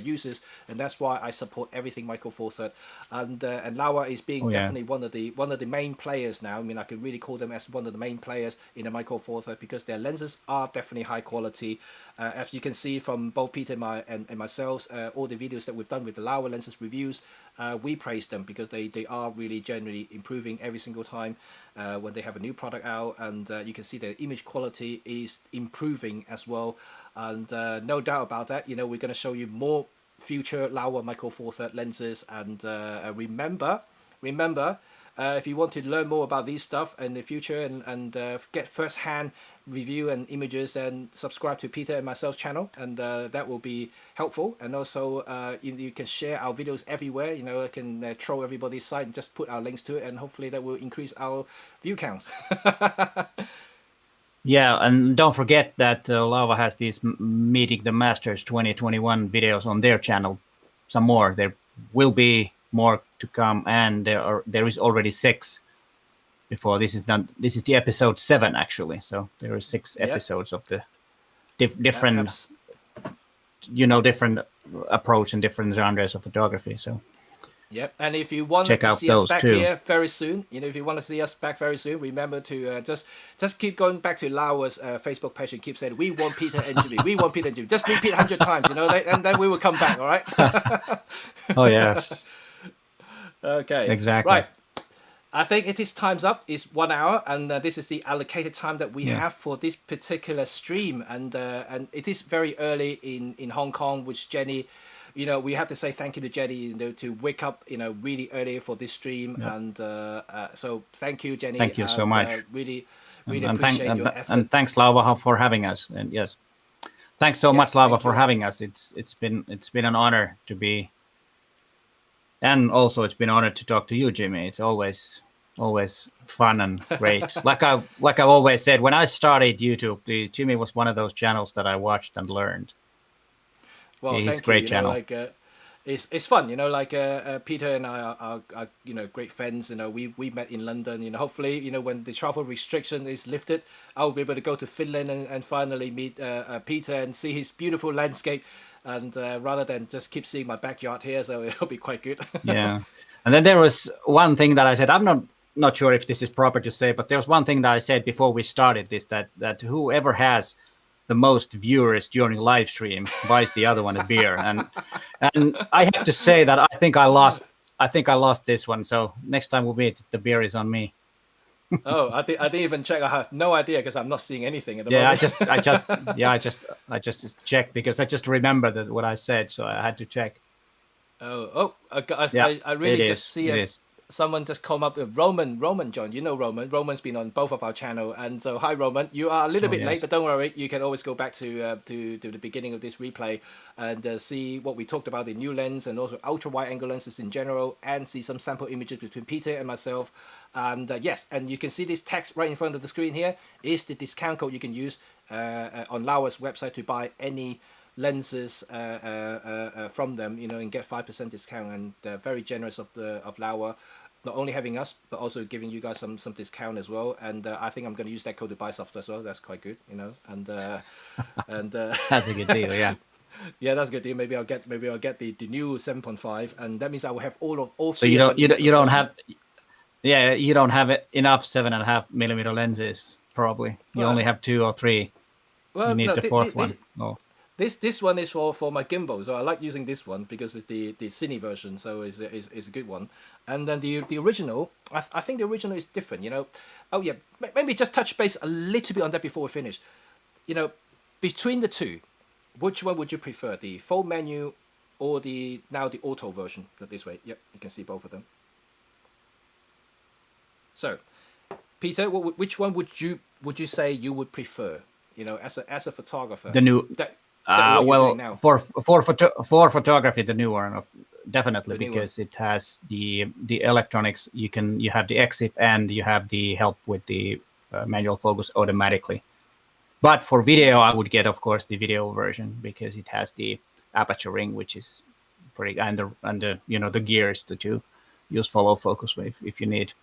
users, and that's why I support everything Micro Four Third. And Laowa is being definitely one of the main players now. I mean, I could really call them as one of the main players in the Micro Four Third because their lenses are definitely high quality. As you can see from both Peter and myself, all the videos that we've done with the Laowa lenses reviews, we praise them because they are really generally improving every single time when they have a new product out, and you can see the image quality is improving as well. And no doubt about that, we're going to show you more future Laowa Micro Four Third lenses. And remember, if you want to learn more about these stuff in the future and get first-hand review and images, and subscribe to Peter and myself channel, and that will be helpful. And also you can share our videos everywhere. I can troll everybody's site and just put our links to it, and hopefully that will increase our view counts. Yeah, and don't forget that Laowa has these Meeting the Masters 2021 videos on their channel. Some more. There will be more to come, and there is already 6 before this is done. This is the episode 7 actually, so there are 6 episodes of the different different approach and different genres of photography. So and if you want to see us back here very soon, remember to just keep going back to Laowa's Facebook page and keep saying, we want Peter and Jimmy, we want Peter and Jimmy. Just repeat 100 times, and then we will come back. All right. Oh yes. Okay. Exactly. Right. I think it is time's up. It's 1 hour, and this is the allocated time that we have for this particular stream. And it is very early in Hong Kong, which Jenny, we have to say thank you to Jenny, to wake up, really early for this stream. Yeah. And so thank you, Jenny. Thank you so much. Really appreciate your effort. And thanks, Laowa, for having us. And yes, thanks so much, Laowa, for having us. It's been an honor to be. And also, it's been an honor to talk to you, Jimmy. It's always fun and great. like I always said, when I started YouTube, Jimmy was one of those channels that I watched and learned. Well, he's a great channel. It's fun, Peter and I are great friends. We met in London. Hopefully, when the travel restriction is lifted, I'll be able to go to Finland and finally meet Peter and see his beautiful landscape. And rather than just keep seeing my backyard here, so it'll be quite good. Yeah. And then there was one thing that I said, I'm not sure if this is proper to say, but there was one thing that I said before we started this, that whoever has the most viewers during live stream buys the other one a beer. And I have to say that I think I lost this one. So next time we meet, the beer is on me. Oh, I didn't even check. I have no idea because I'm not seeing anything at the Yeah, moment. I just checked because I just remembered that what I said, so I had to check. Yeah, I it really just is. see It is. someone just come up with Roman John. You know Roman. Roman's been on both of our channel, and so hi Roman. You are a little Oh bit late, yes. but don't worry. You can always go back to the beginning of this replay and see what we talked about the new lens and also ultra wide angle lenses in general, and see some sample images between Peter and myself. And yes, and you can see this text right in front of the screen here is the discount code you can use on Laowa's website to buy any lenses from them, you know, and get 5% discount. And they're very generous of Laowa, not only having us but also giving you guys some discount as well. And I think I'm going to use that code to buy stuff as well. That's quite good, you know. And That's a good deal. Yeah. yeah, that's a good deal. Maybe I'll get the new 7.5, and that means I will have all So three of them in you don't possession. have, yeah, you don't have enough 7.5 millimeter lenses. Probably you Well, only have 2 or 3. You well, need no, the fourth one. Oh, this one is for my gimbal, so I like using this one because it's the cine version, so is a good one. And then the original, I think the original is different, you know. Oh yeah, maybe just touch base a little bit on that before we finish. You know, between the two, which one would you prefer, the full menu or the auto version? Look this way. Yep, you can see both of them. So, Peter, which one would you say you would prefer? You know, as a photographer, the new. that what you're doing Well, now, for photography, the new one, definitely, the new one. because it has the electronics. You have the EXIF and you have the help with the manual focus automatically. But for video, I would get, of course, the video version because it has the aperture ring, which is pretty, and the the gears to use follow focus if you need.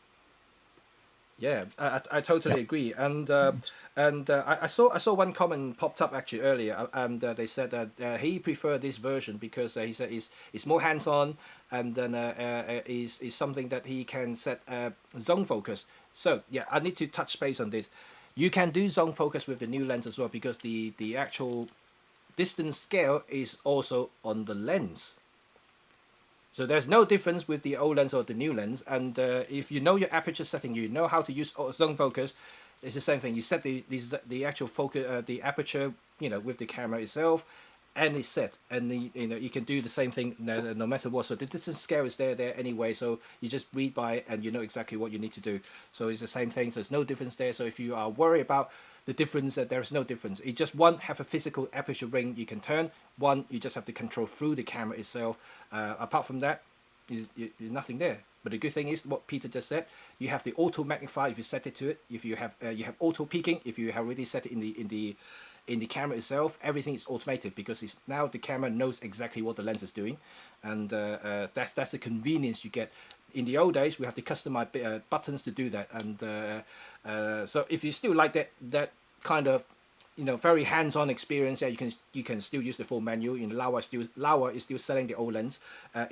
Yeah, I totally Yep. agree. I saw one comment popped up actually earlier, and they said that he preferred this version because he said it's more hands on, and then is something that he can set zone focus. So yeah, I need to touch base on this. You can do zone focus with the new lens as well because the actual distance scale is also on the lens. So there's no difference with the old lens or the new lens. And if you know your aperture setting, you know how to use zone focus. It's the same thing. You set the actual focus, the aperture, you know, with the camera itself, and it's set. And you can do the same thing no matter what. So the distance scale is there anyway. So you just read by it and you know exactly what you need to do. So it's the same thing. So there's no difference there. So if you are worried about the difference, that there is no difference. It just one have a physical aperture ring you can turn. One you just have to control through the camera itself. Apart from that, there's nothing there. But the good thing is what Peter just said. You have the auto magnify if you set it to it. If you have auto peaking if you have already set it in the camera itself. Everything is automated because now the camera knows exactly what the lens is doing, and that's the convenience you get. In the old days, we have to customize buttons to do that, and so if you still like that kind of very hands-on experience, yeah, you can still use the full menu. Laowa is still selling the old lens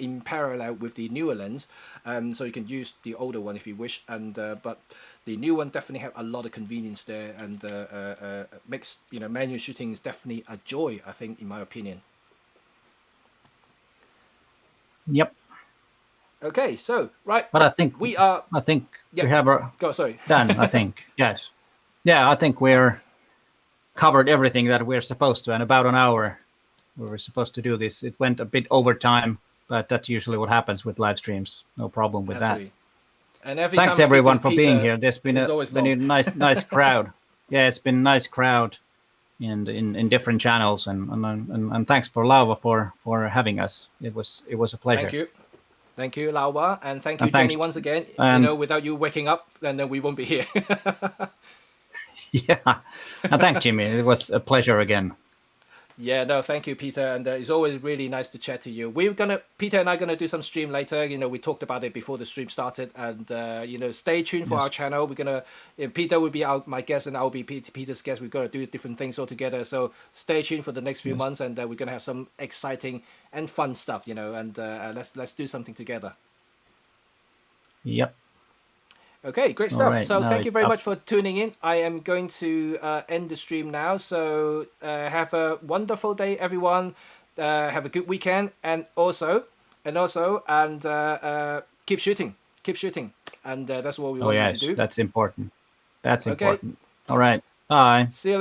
in parallel with the newer lens, so you can use the older one if you wish. And but the new one definitely have a lot of convenience there, and makes manual shooting is definitely a joy, I think, in my opinion. Yep. Okay, so right, But we are. I think Yeah, we have go. Sorry. done. I think yes. Yeah, I think we're covered everything that we're supposed to, and about an hour we were supposed to do this. It went a bit over time, but that's usually what happens with live streams. No problem with that. Absolutely. And every time Thanks I speak to everyone for being Peter, here. There's it's always been a long. nice crowd. Yeah, it's been a nice crowd in different channels, and thanks for Laowa for having us. It was a Thank pleasure. you. Thank you, Laowa, and thank you, And Jenny, thanks. once again. And Without you waking up, then we won't be here. yeah, and thank Jimmy. It was a pleasure again. Yeah, no, thank you, Peter, and it's always really nice to chat to you. Peter and I, gonna do some stream later. We talked about it before the stream started, and stay tuned for Yes. our channel. We're gonna, Peter will be my guest, and I'll be Peter's guest. We're gonna do different things all together. So stay tuned for the next few Yes. months, and we're gonna have some exciting and fun stuff. And let's do something together. Yep. Okay, great All stuff. right. So Now thank you it's very up. much for tuning in. I am going to end the stream now. So have a wonderful day, everyone. Have a good weekend, and also, keep shooting. Keep shooting. and that's what we Oh want you yes, to do. that's important. That's Okay. important. All right. Bye. See you later.